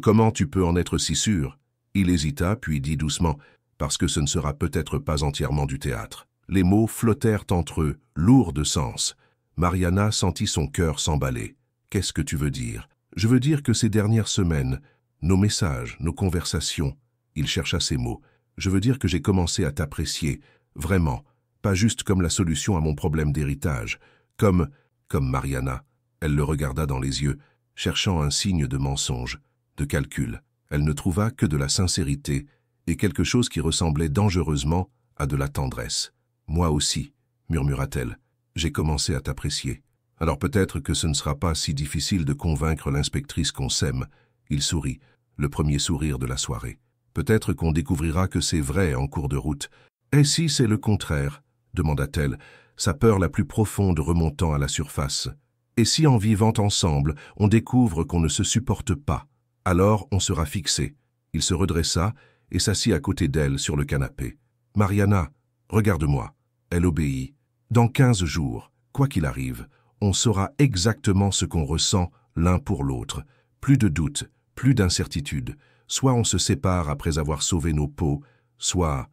Comment tu peux en être si sûr? Il hésita, puis dit doucement, parce que ce ne sera peut-être pas entièrement du théâtre. Les mots flottèrent entre eux, lourds de sens. Mariana sentit son cœur s'emballer. Qu'est-ce que tu veux dire? Je veux dire que ces dernières semaines, nos messages, nos conversations, il chercha ses mots. Je veux dire que j'ai commencé à t'apprécier, vraiment, pas juste comme la solution à mon problème d'héritage, comme Mariana. Elle le regarda dans les yeux, cherchant un signe de mensonge, de calcul. Elle ne trouva que de la sincérité et quelque chose qui ressemblait dangereusement à de la tendresse. Moi aussi, murmura-t-elle, j'ai commencé à t'apprécier. Alors peut-être que ce ne sera pas si difficile de convaincre l'inspectrice qu'on s'aime. Il sourit, le premier sourire de la soirée. Peut-être qu'on découvrira que c'est vrai en cours de route. Et si c'est le contraire? Demanda-t-elle, sa peur la plus profonde remontant à la surface. Et si en vivant ensemble, on découvre qu'on ne se supporte pas? Alors on sera fixé. Il se redressa et s'assit à côté d'elle sur le canapé. Mariana, regarde-moi. Elle obéit. Dans 15 jours, quoi qu'il arrive, on saura exactement ce qu'on ressent l'un pour l'autre. Plus de doute, plus d'incertitude. Soit on se sépare après avoir sauvé nos peaux, soit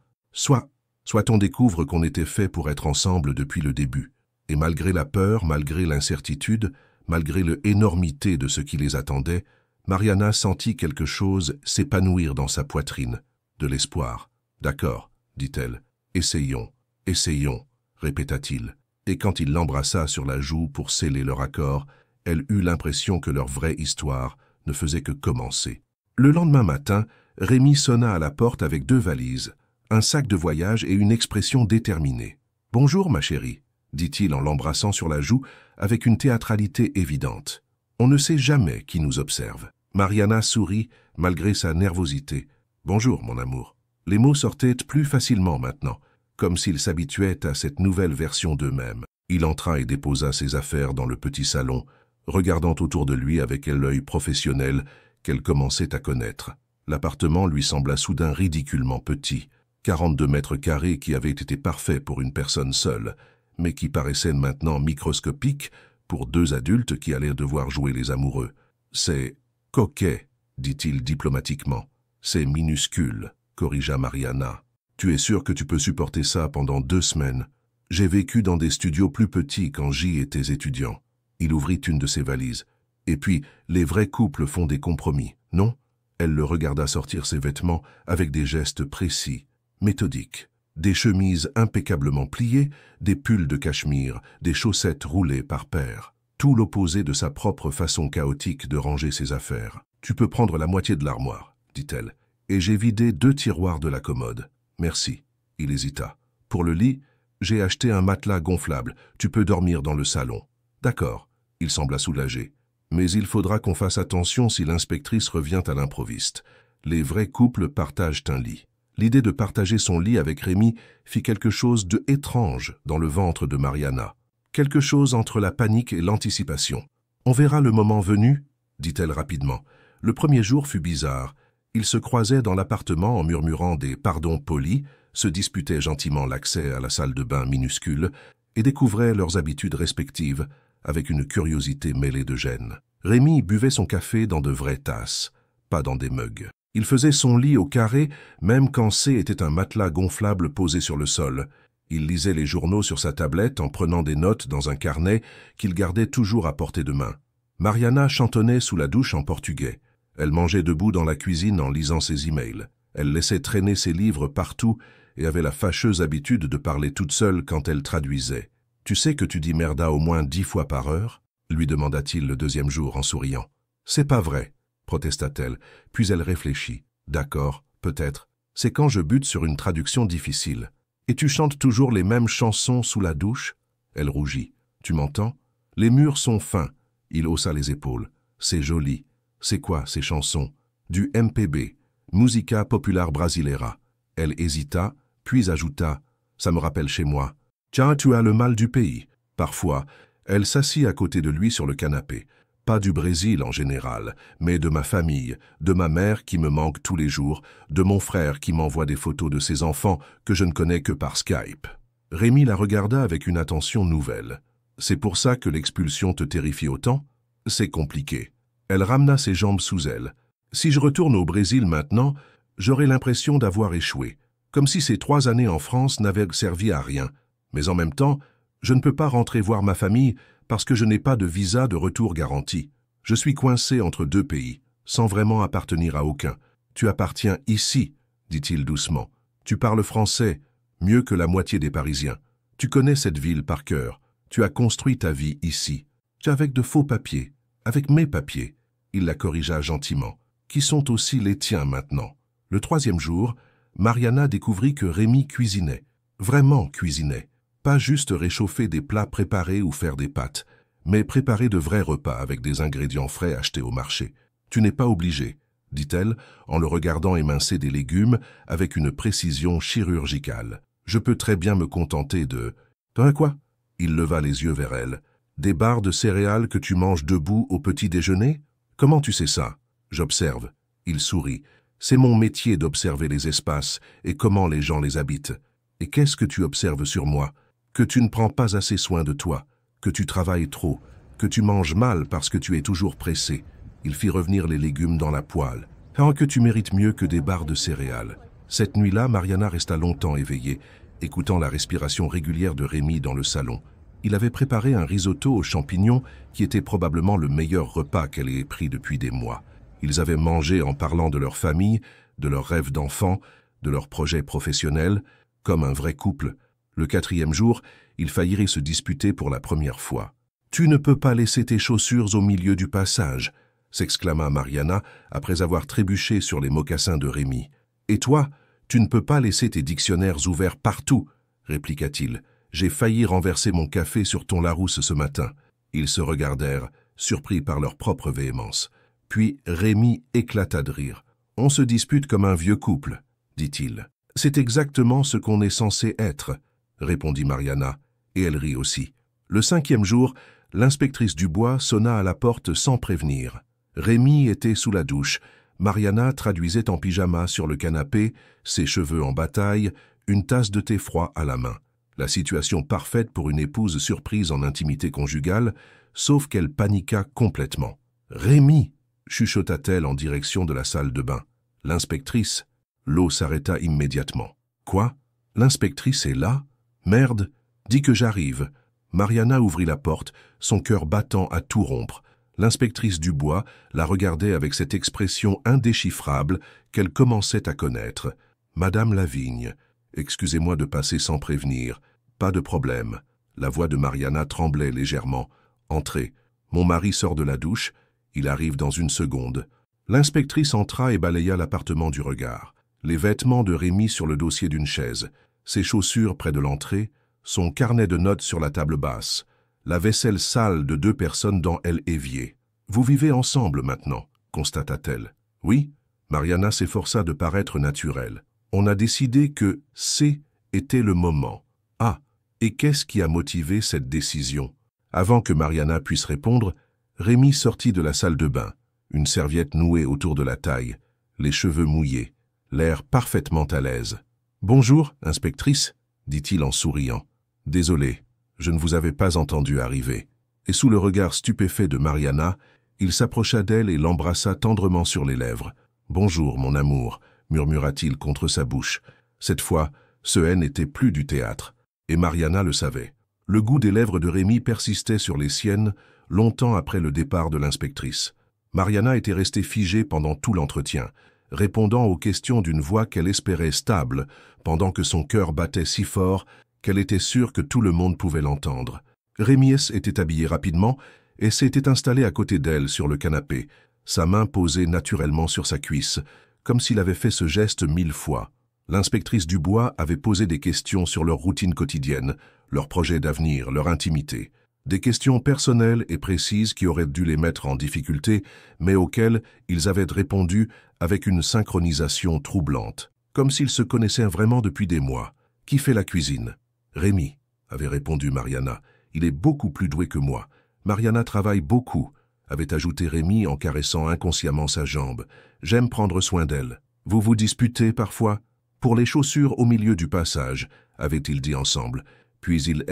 on découvre qu'on était fait pour être ensemble depuis le début. Et malgré la peur, malgré l'incertitude, malgré l'énormité de ce qui les attendait, Mariana sentit quelque chose s'épanouir dans sa poitrine, de l'espoir. « D'accord, dit-elle. « Essayons, essayons, répéta-t-il. Et quand il l'embrassa sur la joue pour sceller leur accord, elle eut l'impression que leur vraie histoire ne faisait que commencer. Le lendemain matin, Rémi sonna à la porte avec 2 valises, un sac de voyage et une expression déterminée. « Bonjour, ma chérie », dit-il en l'embrassant sur la joue avec une théâtralité évidente. « On ne sait jamais qui nous observe. » Mariana sourit malgré sa nervosité. « Bonjour, mon amour. » Les mots sortaient plus facilement maintenant, comme s'ils s'habituaient à cette nouvelle version d'eux-mêmes. Il entra et déposa ses affaires dans le petit salon, regardant autour de lui avec l'œil professionnel qu'elle commençait à connaître. L'appartement lui sembla soudain ridiculement petit, 42 mètres carrés qui avaient été parfaits pour une personne seule, mais qui paraissaient maintenant microscopiques pour 2 adultes qui allaient devoir jouer les amoureux. « C'est coquet, dit-il diplomatiquement. « C'est minuscule, corrigea Mariana. Tu es sûr que tu peux supporter ça pendant 2 semaines? J'ai vécu dans des studios plus petits quand j'y étais étudiant. » Il ouvrit une de ses valises. « Et puis, les vrais couples font des compromis, non ?» Elle le regarda sortir ses vêtements avec des gestes précis, méthodiques. Des chemises impeccablement pliées, des pulls de cachemire, des chaussettes roulées par paires. Tout l'opposé de sa propre façon chaotique de ranger ses affaires. « Tu peux prendre la moitié de l'armoire, » dit-elle. « Et j'ai vidé 2 tiroirs de la commode. Merci. » Il hésita. « Pour le lit, j'ai acheté un matelas gonflable. Tu peux dormir dans le salon. » « D'accord. » Il sembla soulagé. « Mais il faudra qu'on fasse attention si l'inspectrice revient à l'improviste. Les vrais couples partagent un lit. » L'idée de partager son lit avec Rémi fit quelque chose de étrange dans le ventre de Mariana. Quelque chose entre la panique et l'anticipation. « On verra le moment venu, » dit-elle rapidement. Le premier jour fut bizarre. Ils se croisaient dans l'appartement en murmurant des pardons polis, se disputaient gentiment l'accès à la salle de bain minuscule et découvraient leurs habitudes respectives avec une curiosité mêlée de gêne. Rémi buvait son café dans de vraies tasses, pas dans des mugs. Il faisait son lit au carré, même quand C était un matelas gonflable posé sur le sol. Il lisait les journaux sur sa tablette en prenant des notes dans un carnet qu'il gardait toujours à portée de main. Mariana chantonnait sous la douche en portugais. Elle mangeait debout dans la cuisine en lisant ses emails. Elle laissait traîner ses livres partout et avait la fâcheuse habitude de parler toute seule quand elle traduisait. « Tu sais que tu dis merda au moins 10 fois par heure ?» lui demanda-t-il le 2e jour en souriant. « C'est pas vrai, » protesta-t-elle, puis elle réfléchit. « D'accord, peut-être. C'est quand je bute sur une traduction difficile. Et tu chantes toujours les mêmes chansons sous la douche ?» Elle rougit. « Tu m'entends? Les murs sont fins, Il haussa les épaules. C'est joli. C'est quoi ces chansons? Du MPB, Música Popular Brasileira. Elle hésita, puis ajouta, ça me rappelle chez moi. Tiens, tu as le mal du pays. Parfois, elle s'assit à côté de lui sur le canapé. Pas du Brésil en général, mais de ma famille, de ma mère qui me manque tous les jours, de mon frère qui m'envoie des photos de ses enfants que je ne connais que par Skype. Rémi la regarda avec une attention nouvelle. C'est pour ça que l'expulsion te terrifie autant? C'est compliqué. Elle ramena ses jambes sous elle. Si je retourne au Brésil maintenant, j'aurai l'impression d'avoir échoué, comme si ces 3 années en France n'avaient servi à rien. Mais en même temps, je ne peux pas rentrer voir ma famille parce que je n'ai pas de visa de retour garanti. Je suis coincé entre 2 pays, sans vraiment appartenir à aucun. Tu appartiens ici, dit-il doucement. Tu parles français, mieux que la moitié des Parisiens. Tu connais cette ville par cœur. Tu as construit ta vie ici. Avec de faux papiers, avec mes papiers. Il la corrigea gentiment, qui sont aussi les tiens maintenant. Le 3e jour, Mariana découvrit que Rémi cuisinait. Vraiment cuisinait. Pas juste réchauffer des plats préparés ou faire des pâtes, mais préparer de vrais repas avec des ingrédients frais achetés au marché. Tu n'es pas obligé, dit-elle, en le regardant émincer des légumes avec une précision chirurgicale. Je peux très bien me contenter de... T'as quoi? Il leva les yeux vers elle. Des barres de céréales que tu manges debout au petit déjeuner? Comment tu sais ça? J'observe. Il sourit. C'est mon métier d'observer les espaces et comment les gens les habitent. Et qu'est-ce que tu observes sur moi? Que tu ne prends pas assez soin de toi, que tu travailles trop, que tu manges mal parce que tu es toujours pressé. Il fit revenir les légumes dans la poêle. Oh, que tu mérites mieux que des barres de céréales. Cette nuit-là, Mariana resta longtemps éveillée, écoutant la respiration régulière de Rémi dans le salon. Il avait préparé un risotto aux champignons qui était probablement le meilleur repas qu'elle ait pris depuis des mois. Ils avaient mangé en parlant de leur famille, de leurs rêves d'enfants, de leurs projets professionnels, comme un vrai couple. Le 4e jour, ils faillirent se disputer pour la première fois. « Tu ne peux pas laisser tes chaussures au milieu du passage !» s'exclama Mariana après avoir trébuché sur les mocassins de Rémi. « Et toi, tu ne peux pas laisser tes dictionnaires ouverts partout !» répliqua-t-il. « J'ai failli renverser mon café sur ton Larousse ce matin. » Ils se regardèrent, surpris par leur propre véhémence. Puis Rémi éclata de rire. « On se dispute comme un vieux couple, dit-il. « C'est exactement ce qu'on est censé être, répondit Mariana, et elle rit aussi. Le 5e jour, l'inspectrice Dubois sonna à la porte sans prévenir. Rémi était sous la douche. Mariana traduisait en pyjama sur le canapé, ses cheveux en bataille, une tasse de thé froid à la main. La situation parfaite pour une épouse surprise en intimité conjugale, sauf qu'elle paniqua complètement. « Rémi !» chuchota-t-elle en direction de la salle de bain. L'inspectrice, l'eau s'arrêta immédiatement. « Quoi? L'inspectrice est là? Merde, dis que j'arrive. » Mariana ouvrit la porte, son cœur battant à tout rompre. L'inspectrice Dubois la regardait avec cette expression indéchiffrable qu'elle commençait à connaître. « Madame Lavigne, excusez-moi de passer sans prévenir. Pas de problème. » La voix de Mariana tremblait légèrement. « Entrez. Mon mari sort de la douche. Il arrive dans une seconde. » L'inspectrice entra et balaya l'appartement du regard. Les vêtements de Rémi sur le dossier d'une chaise, ses chaussures près de l'entrée, son carnet de notes sur la table basse, la vaisselle sale de 2 personnes dans l'évier. « Vous vivez ensemble maintenant, constata-t-elle. « Oui. » Mariana s'efforça de paraître naturelle. « On a décidé que C était le moment. » « Ah, et qu'est-ce qui a motivé cette décision ?» Avant que Mariana puisse répondre, Rémi sortit de la salle de bain, une serviette nouée autour de la taille, les cheveux mouillés, l'air parfaitement à l'aise. « Bonjour, inspectrice, » dit-il en souriant. « Désolé, je ne vous avais pas entendu arriver. » Et sous le regard stupéfait de Mariana, il s'approcha d'elle et l'embrassa tendrement sur les lèvres. « Bonjour, mon amour, » murmura-t-il contre sa bouche. Cette fois, ce N n'était plus du théâtre, et Mariana le savait. Le goût des lèvres de Rémi persistait sur les siennes, longtemps après le départ de l'inspectrice. Mariana était restée figée pendant tout l'entretien, répondant aux questions d'une voix qu'elle espérait stable, pendant que son cœur battait si fort qu'elle était sûre que tout le monde pouvait l'entendre. Rémi était habillé rapidement et s'était installé à côté d'elle sur le canapé, sa main posée naturellement sur sa cuisse, comme s'il avait fait ce geste 1000 fois. L'inspectrice Dubois avait posé des questions sur leur routine quotidienne, leurs projets d'avenir, leur intimité. Des questions personnelles et précises qui auraient dû les mettre en difficulté, mais auxquelles ils avaient répondu avec une synchronisation troublante, comme s'ils se connaissaient vraiment depuis des mois. « Qui fait la cuisine ?»« Rémi » avait répondu Mariana. « Il est beaucoup plus doué que moi. Mariana travaille beaucoup », avait ajouté Rémi en caressant inconsciemment sa jambe. « J'aime prendre soin d'elle. Vous vous disputez parfois ?»« Pour les chaussures au milieu du passage », avaient-ils dit ensemble. Puis ils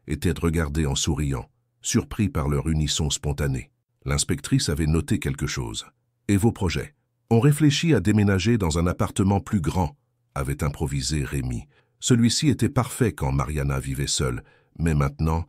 étaient regardés en souriant, surpris par leur unisson spontané. L'inspectrice avait noté quelque chose. « Et vos projets ?»« On réfléchit à déménager dans un appartement plus grand », avait improvisé Rémi. Celui-ci était parfait quand Mariana vivait seule, mais maintenant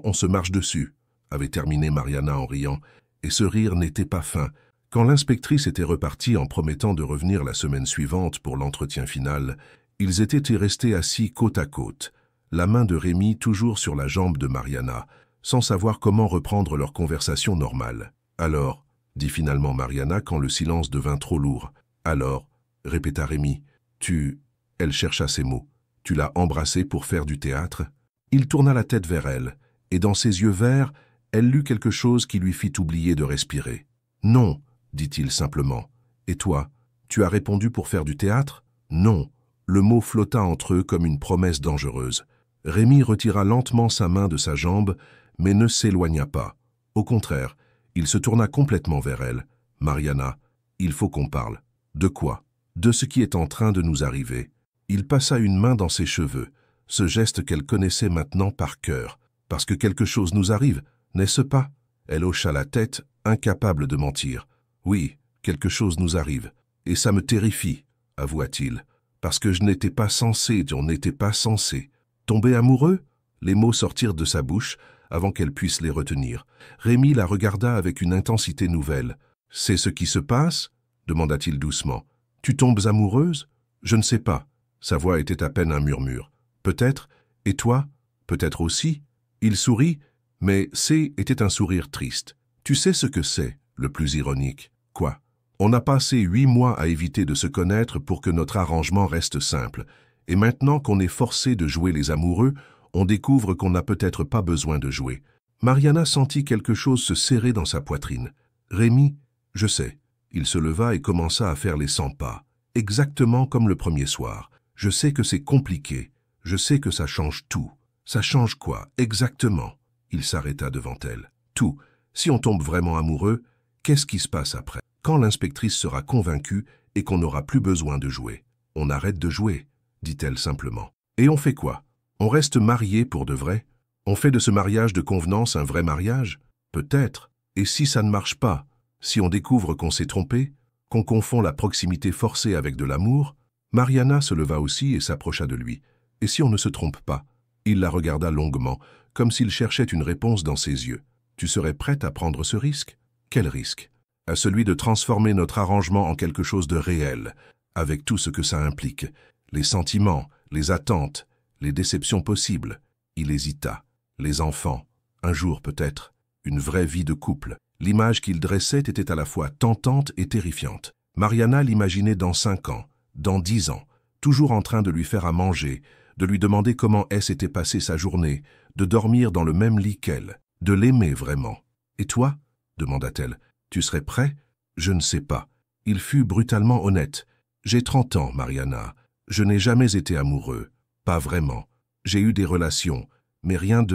on se marche dessus, avait terminé Mariana en riant, et ce rire n'était pas fin. Quand l'inspectrice était repartie en promettant de revenir la semaine suivante pour l'entretien final, ils étaient restés assis côte à côte, la main de Rémi toujours sur la jambe de Mariana, sans savoir comment reprendre leur conversation normale. « Alors » dit finalement Mariana quand le silence devint trop lourd. « Alors » répéta Rémi. « Elle chercha ses mots. « Tu l'as embrassée pour faire du théâtre ?» Il tourna la tête vers elle, et dans ses yeux verts, elle lut quelque chose qui lui fit oublier de respirer. « Non » dit-il simplement. « Et toi, tu as répondu pour faire du théâtre ?»« Non » Le mot flotta entre eux comme une promesse dangereuse. Rémi retira lentement sa main de sa jambe, mais ne s'éloigna pas. Au contraire, il se tourna complètement vers elle. « Mariana, il faut qu'on parle. »« De quoi ?»« De ce qui est en train de nous arriver. » Il passa une main dans ses cheveux, ce geste qu'elle connaissait maintenant par cœur. « Parce que quelque chose nous arrive, n'est-ce pas ?» Elle hocha la tête, incapable de mentir. « Oui, quelque chose nous arrive, et ça me terrifie, » avoua-t-il. « Parce que on n'était pas censé. Tomber amoureux ?» Les mots sortirent de sa bouche avant qu'elle puisse les retenir. Rémi la regarda avec une intensité nouvelle. « C'est ce qui se passe ?» demanda-t-il doucement. « Tu tombes amoureuse ?»« Je ne sais pas. » Sa voix était à peine un murmure. « Peut-être. Et toi ? Peut-être aussi ?» Il sourit, mais était un sourire triste. « Tu sais ce que c'est, le plus ironique. »« Quoi ? » On a passé 8 mois à éviter de se connaître pour que notre arrangement reste simple. Et maintenant qu'on est forcé de jouer les amoureux, on découvre qu'on n'a peut-être pas besoin de jouer. Mariana sentit quelque chose se serrer dans sa poitrine. « Rémi, je sais. » Il se leva et commença à faire les 100 pas. Exactement comme le premier soir. « Je sais que c'est compliqué. Je sais que ça change tout. » « Ça change quoi, exactement ?» Il s'arrêta devant elle. « Tout. Si on tombe vraiment amoureux, qu'est-ce qui se passe après ? Quand l'inspectrice sera convaincue et qu'on n'aura plus besoin de jouer. On arrête de jouer, dit-elle simplement. Et on fait quoi? On reste mariés pour de vrai? On fait de ce mariage de convenance un vrai mariage? Peut-être. Et si ça ne marche pas? Si on découvre qu'on s'est trompé? Qu'on confond la proximité forcée avec de l'amour? Mariana se leva aussi et s'approcha de lui. Et si on ne se trompe pas? Il la regarda longuement, comme s'il cherchait une réponse dans ses yeux. Tu serais prête à prendre ce risque? Quel risque? À celui de transformer notre arrangement en quelque chose de réel, avec tout ce que ça implique, les sentiments, les attentes, les déceptions possibles. Il hésita. Les enfants, un jour peut-être, une vraie vie de couple. L'image qu'il dressait était à la fois tentante et terrifiante. Mariana l'imaginait dans 5 ans, dans 10 ans, toujours en train de lui faire à manger, de lui demander comment s'était passée sa journée, de dormir dans le même lit qu'elle, de l'aimer vraiment. « Et toi ?» demanda-t-elle. « Tu serais prêt ?»« Je ne sais pas. » Il fut brutalement honnête. « J'ai 30 ans, Mariana. Je n'ai jamais été amoureux. Pas vraiment. J'ai eu des relations, mais rien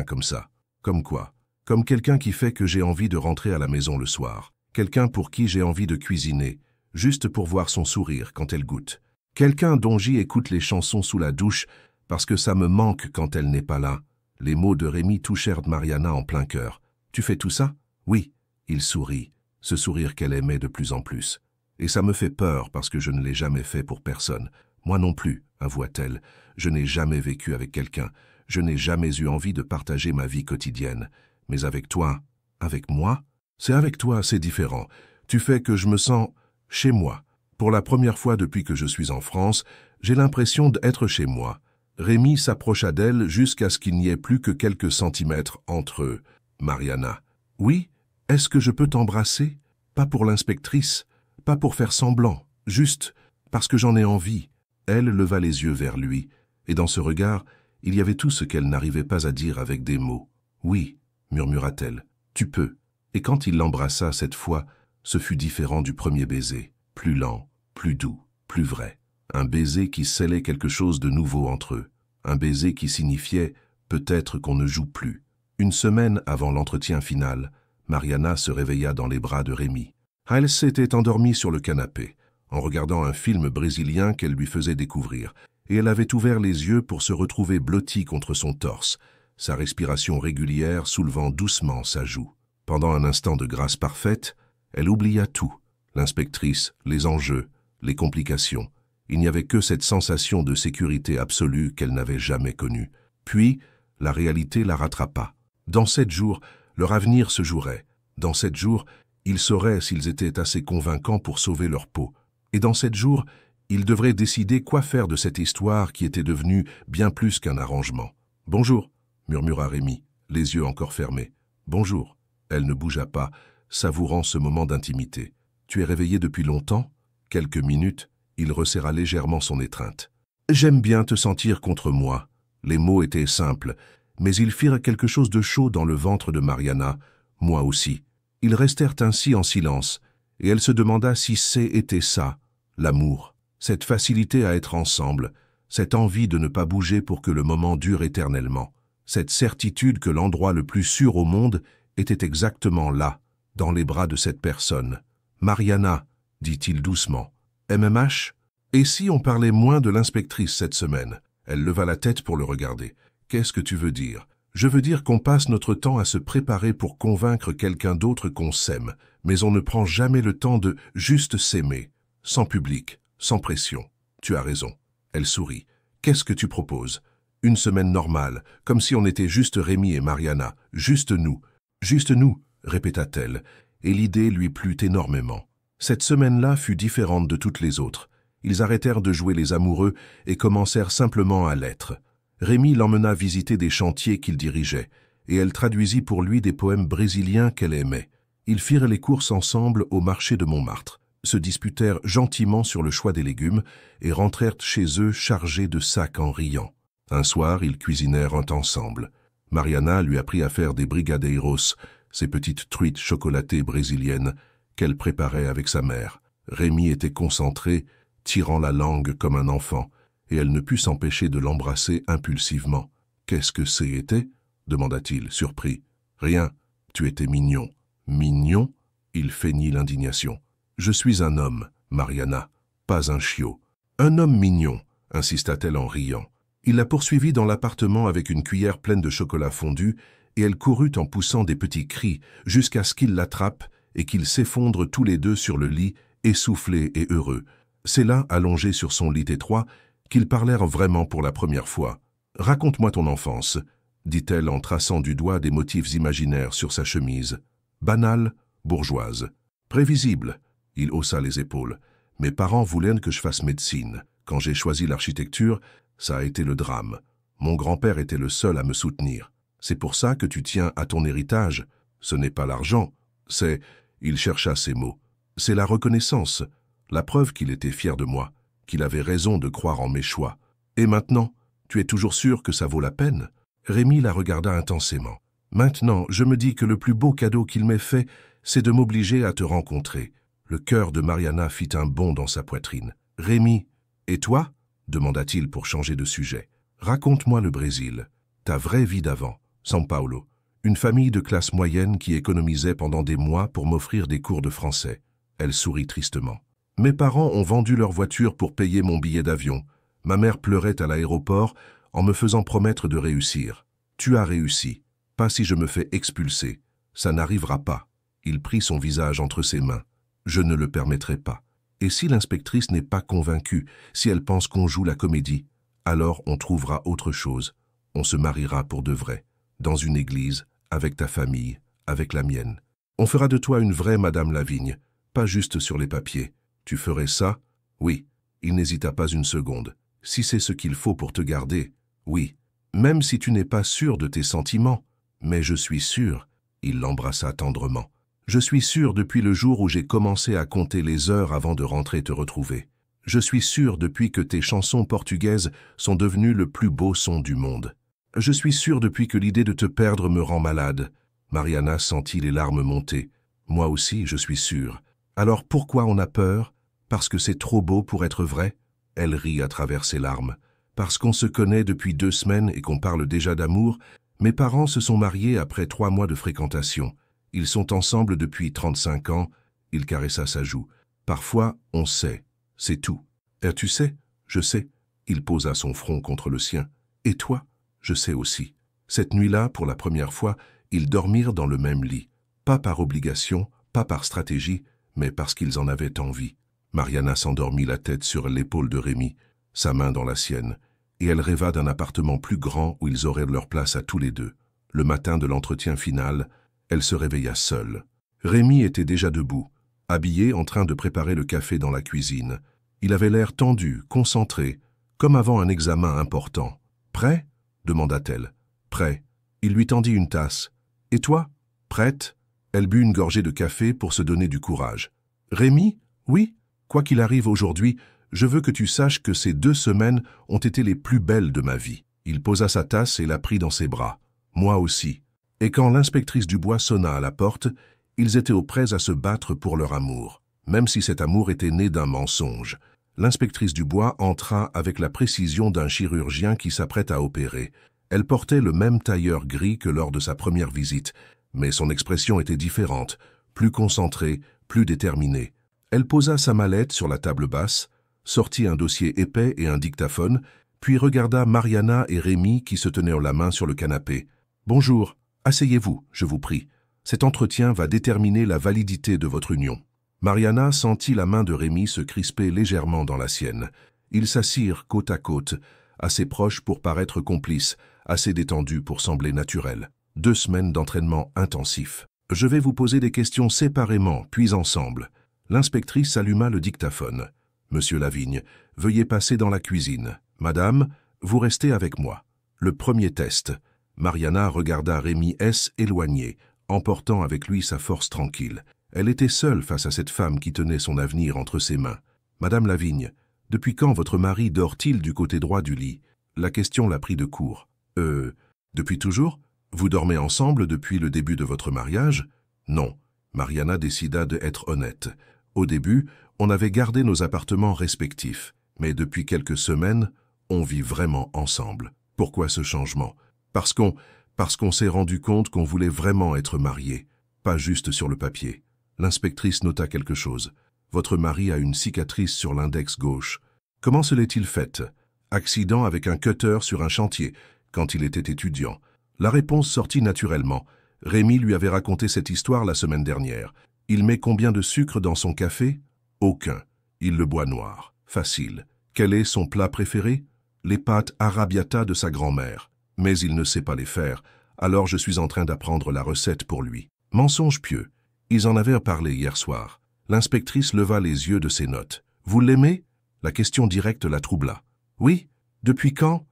comme ça. Comme quoi? Comme quelqu'un qui fait que j'ai envie de rentrer à la maison le soir. Quelqu'un pour qui j'ai envie de cuisiner, juste pour voir son sourire quand elle goûte. Quelqu'un dont j'y écoute les chansons sous la douche parce que ça me manque quand elle n'est pas là. » Les mots de Rémi touchèrent Mariana en plein cœur. « Tu fais tout ça? » ?»« Oui. » Il sourit, ce sourire qu'elle aimait de plus en plus. « Et ça me fait peur parce que je ne l'ai jamais fait pour personne. Moi non plus, avoua-t-elle. Je n'ai jamais vécu avec quelqu'un. Je n'ai jamais eu envie de partager ma vie quotidienne. Mais avec toi, avec moi, c'est avec toi, c'est différent. Tu fais que je me sens chez moi. Pour la première fois depuis que je suis en France, j'ai l'impression d'être chez moi. » Rémi s'approcha d'elle jusqu'à ce qu'il n'y ait plus que quelques centimètres entre eux. « Mariana. »« Oui, est-ce que je peux t'embrasser? Pas pour l'inspectrice, pas pour faire semblant, juste parce que j'en ai envie. » Elle leva les yeux vers lui, et dans ce regard, Il y avait tout ce qu'elle n'arrivait pas à dire avec des mots. « Oui », murmura-t-elle, « tu peux. » Et quand il l'embrassa cette fois, ce fut différent du premier baiser, plus lent, plus doux, plus vrai. Un baiser qui scellait quelque chose de nouveau entre eux. Un baiser qui signifiait peut-être qu'on ne joue plus. Une semaine avant l'entretien final, Mariana se réveilla dans les bras de Rémi. Elle s'était endormie sur le canapé, en regardant un film brésilien qu'elle lui faisait découvrir, et elle avait ouvert les yeux pour se retrouver blottie contre son torse, sa respiration régulière soulevant doucement sa joue. Pendant un instant de grâce parfaite, elle oublia tout, l'inspectrice, les enjeux, les complications. Il n'y avait que cette sensation de sécurité absolue qu'elle n'avait jamais connue. Puis, la réalité la rattrapa. Dans 7 jours, leur avenir se jouerait. Dans 7 jours, ils sauraient s'ils étaient assez convaincants pour sauver leur peau. Et dans 7 jours, ils devraient décider quoi faire de cette histoire qui était devenue bien plus qu'un arrangement. « Bonjour », murmura Rémi, les yeux encore fermés. « Bonjour ». Elle ne bougea pas, savourant ce moment d'intimité. « Tu es réveillé depuis longtemps ?» Quelques minutes, il resserra légèrement son étreinte. « J'aime bien te sentir contre moi. » Les mots étaient simples, mais ils firent quelque chose de chaud dans le ventre de Mariana, moi aussi. Ils restèrent ainsi en silence, et elle se demanda si c'était ça, l'amour, cette facilité à être ensemble, cette envie de ne pas bouger pour que le moment dure éternellement, cette certitude que l'endroit le plus sûr au monde était exactement là, dans les bras de cette personne. « Mariana », dit-il doucement. « MMH ? Et si on parlait moins de l'inspectrice cette semaine ?» Elle leva la tête pour le regarder. « Qu'est-ce que tu veux dire ?»« Je veux dire qu'on passe notre temps à se préparer pour convaincre quelqu'un d'autre qu'on s'aime, mais on ne prend jamais le temps de juste s'aimer, sans public, sans pression. Tu as raison. » Elle sourit. « Qu'est-ce que tu proposes ? Une semaine normale, comme si on était juste Rémi et Mariana, juste nous. »« Juste nous », répéta-t-elle, et l'idée lui plut énormément. Cette semaine-là fut différente de toutes les autres. Ils arrêtèrent de jouer les amoureux et commencèrent simplement à l'être. Rémi l'emmena visiter des chantiers qu'il dirigeait, et elle traduisit pour lui des poèmes brésiliens qu'elle aimait. Ils firent les courses ensemble au marché de Montmartre, se disputèrent gentiment sur le choix des légumes et rentrèrent chez eux chargés de sacs en riant. Un soir, ils cuisinèrent ensemble. Mariana lui apprit à faire des brigadeiros, ces petites truites chocolatées brésiliennes qu'elle préparait avec sa mère. Rémi était concentré, tirant la langue comme un enfant, et elle ne put s'empêcher de l'embrasser impulsivement. « Qu'est-ce que c'était » demanda-t-il, surpris. « Rien, tu étais mignon. »« Mignon » Il feignit l'indignation. « Je suis un homme, Mariana, pas un chiot. »« Un homme mignon » insista-t-elle en riant. Il la poursuivit dans l'appartement avec une cuillère pleine de chocolat fondu, et elle courut en poussant des petits cris jusqu'à ce qu'il l'attrape et qu'ils s'effondrent tous les deux sur le lit, essoufflés et heureux. C'est là, allongés sur son lit étroit, qu'ils parlèrent vraiment pour la première fois. « Raconte-moi ton enfance », dit-elle en traçant du doigt des motifs imaginaires sur sa chemise. « Banale, bourgeoise. Prévisible », il haussa les épaules. « Mes parents voulaient que je fasse médecine. Quand j'ai choisi l'architecture, ça a été le drame. Mon grand-père était le seul à me soutenir. C'est pour ça que tu tiens à ton héritage. Ce n'est pas l'argent, c'est... » Il chercha ses mots. « C'est la reconnaissance, la preuve qu'il était fier de moi, qu'il avait raison de croire en mes choix. Et maintenant, tu es toujours sûr que ça vaut la peine ?» Rémi la regarda intensément. « Maintenant, je me dis que le plus beau cadeau qu'il m'ait fait, c'est de m'obliger à te rencontrer. » Le cœur de Mariana fit un bond dans sa poitrine. « Rémi, et toi ?» demanda-t-il pour changer de sujet. « Raconte-moi le Brésil, ta vraie vie d'avant, São Paulo. Une famille de classe moyenne qui économisait pendant des mois pour m'offrir des cours de français. » Elle sourit tristement. « Mes parents ont vendu leur voiture pour payer mon billet d'avion. Ma mère pleurait à l'aéroport en me faisant promettre de réussir. Tu as réussi. Pas si je me fais expulser. Ça n'arrivera pas. » Il prit son visage entre ses mains. « Je ne le permettrai pas. Et si l'inspectrice n'est pas convaincue, si elle pense qu'on joue la comédie, alors on trouvera autre chose. On se mariera pour de vrai, dans une église, avec ta famille, avec la mienne. On fera de toi une vraie Madame Lavigne, pas juste sur les papiers. Tu ferais ça? Oui. » Il n'hésita pas une seconde. « Si c'est ce qu'il faut pour te garder, oui. Même si tu n'es pas sûr de tes sentiments. Mais je suis sûr. » Il l'embrassa tendrement. « Je suis sûr depuis le jour où j'ai commencé à compter les heures avant de rentrer te retrouver. Je suis sûr depuis que tes chansons portugaises sont devenues le plus beau son du monde. Je suis sûr depuis que l'idée de te perdre me rend malade. » Mariana sentit les larmes monter. « Moi aussi, je suis sûr. Alors pourquoi on a peur? Parce que c'est trop beau pour être vrai ?» Elle rit à travers ses larmes. « Parce qu'on se connaît depuis 2 semaines et qu'on parle déjà d'amour, mes parents se sont mariés après 3 mois de fréquentation. Ils sont ensemble depuis 35 ans. » Il caressa sa joue. « Parfois, on sait. C'est tout. »« Et tu sais ?»« Je sais. » Il posa son front contre le sien. « Et toi ?»« Je sais aussi. » Cette nuit-là, pour la première fois, ils dormirent dans le même lit. Pas par obligation, pas par stratégie, mais parce qu'ils en avaient envie. Mariana s'endormit la tête sur l'épaule de Rémi, sa main dans la sienne, et elle rêva d'un appartement plus grand où ils auraient leur place à tous les deux. Le matin de l'entretien final, elle se réveilla seule. Rémi était déjà debout, habillé, en train de préparer le café dans la cuisine. Il avait l'air tendu, concentré, comme avant un examen important. « Prêt ?» demanda-t-elle. « Prêt. » Il lui tendit une tasse. « Et toi ? Prête ?» Elle but une gorgée de café pour se donner du courage. « Rémi ? Oui ? Quoi qu'il arrive aujourd'hui, je veux que tu saches que ces 2 semaines ont été les plus belles de ma vie. » Il posa sa tasse et la prit dans ses bras. « Moi aussi. » Et quand l'inspectrice Dubois sonna à la porte, ils étaient aux prêts à se battre pour leur amour, même si cet amour était né d'un mensonge. L'inspectrice Dubois entra avec la précision d'un chirurgien qui s'apprête à opérer. Elle portait le même tailleur gris que lors de sa première visite, mais son expression était différente, plus concentrée, plus déterminée. Elle posa sa mallette sur la table basse, sortit un dossier épais et un dictaphone, puis regarda Mariana et Rémi qui se tenaient la main sur le canapé. « Bonjour, asseyez-vous, je vous prie. Cet entretien va déterminer la validité de votre union. » Mariana sentit la main de Rémi se crisper légèrement dans la sienne. Ils s'assirent côte à côte, assez proches pour paraître complices, assez détendus pour sembler naturels. 2 semaines d'entraînement intensif. « Je vais vous poser des questions séparément, puis ensemble. » L'inspectrice alluma le dictaphone. « Monsieur Lavigne, veuillez passer dans la cuisine. Madame, vous restez avec moi. » Le premier test. Mariana regarda Rémi S. éloigné, emportant avec lui sa force tranquille. Elle était seule face à cette femme qui tenait son avenir entre ses mains. « Madame Lavigne, depuis quand votre mari dort-il du côté droit du lit ?» La question la prit de court. « Depuis toujours ? Vous dormez ensemble depuis le début de votre mariage ?» « Non. » Mariana décida d'être honnête. « Au début, on avait gardé nos appartements respectifs, mais depuis quelques semaines, on vit vraiment ensemble. Pourquoi ce changement ? Parce qu'on s'est rendu compte qu'on voulait vraiment être mariés, pas juste sur le papier. » L'inspectrice nota quelque chose. « Votre mari a une cicatrice sur l'index gauche. Comment se l'est-il faite ? Accident avec un cutter sur un chantier, quand il était étudiant. » La réponse sortit naturellement. Rémi lui avait raconté cette histoire la semaine dernière. « Il met combien de sucre dans son café ? » Aucun. Il le boit noir. Facile. Quel est son plat préféré ? Les pâtes arrabbiata de sa grand-mère. Mais il ne sait pas les faire, alors je suis en train d'apprendre la recette pour lui. Mensonge pieux. Ils en avaient parlé hier soir. L'inspectrice leva les yeux de ses notes. « Vous l'aimez ?» La question directe la troubla. « Oui. Depuis quand ? »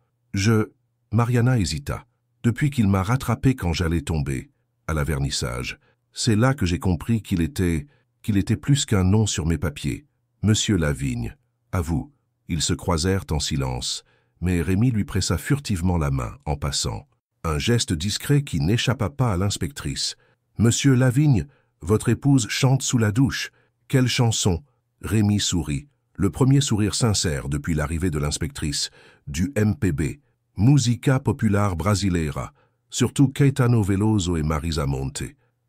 Mariana hésita. « Depuis qu'il m'a rattrapé quand j'allais tomber, à la vernissage. C'est là que j'ai compris qu'il était plus qu'un nom sur mes papiers. Monsieur Lavigne, à vous. » Ils se croisèrent en silence, mais Rémi lui pressa furtivement la main en passant. Un geste discret qui n'échappa pas à l'inspectrice. « Monsieur Lavigne, votre épouse chante sous la douche. Quelle chanson ?» Rémi sourit, le premier sourire sincère depuis l'arrivée de l'inspectrice, du MPB, Musica Popular Brasileira, surtout Caetano Veloso et Marisa Monte.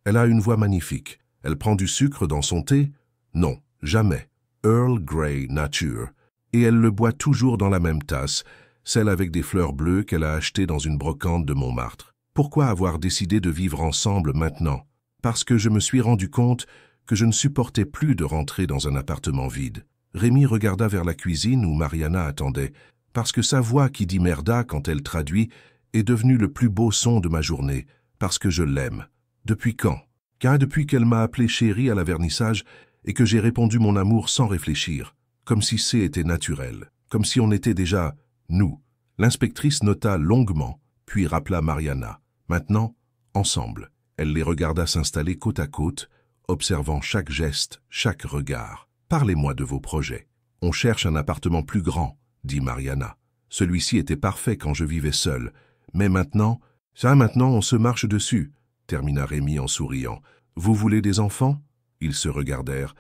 Elle a une voix magnifique. Elle prend du sucre dans son thé? Non, jamais. Earl Grey Nature. Et elle le boit toujours dans la même tasse, celle avec des fleurs bleues qu'elle a achetée dans une brocante de Montmartre. Pourquoi avoir décidé de vivre ensemble maintenant? Parce que je me suis rendu compte que je ne supportais plus de rentrer dans un appartement vide. Rémi regarda vers la cuisine où Mariana attendait, parce que sa voix qui dit merda quand elle traduit est devenue le plus beau son de ma journée, parce que je l'aime. Depuis quand? Car depuis qu'elle m'a appelé chérie à la vernissage et que j'ai répondu mon amour sans réfléchir, comme si c'était naturel, comme si on était déjà nous. L'inspectrice nota longuement, puis rappela Mariana. Maintenant, ensemble. Elle les regarda s'installer côte à côte, observant chaque geste, chaque regard. Parlez-moi de vos projets. On cherche un appartement plus grand, dit Mariana. Celui-ci était parfait quand je vivais seul. Mais maintenant, maintenant on se marche dessus, termina Rémi en souriant. Vous voulez des enfants? Ils se regardèrent.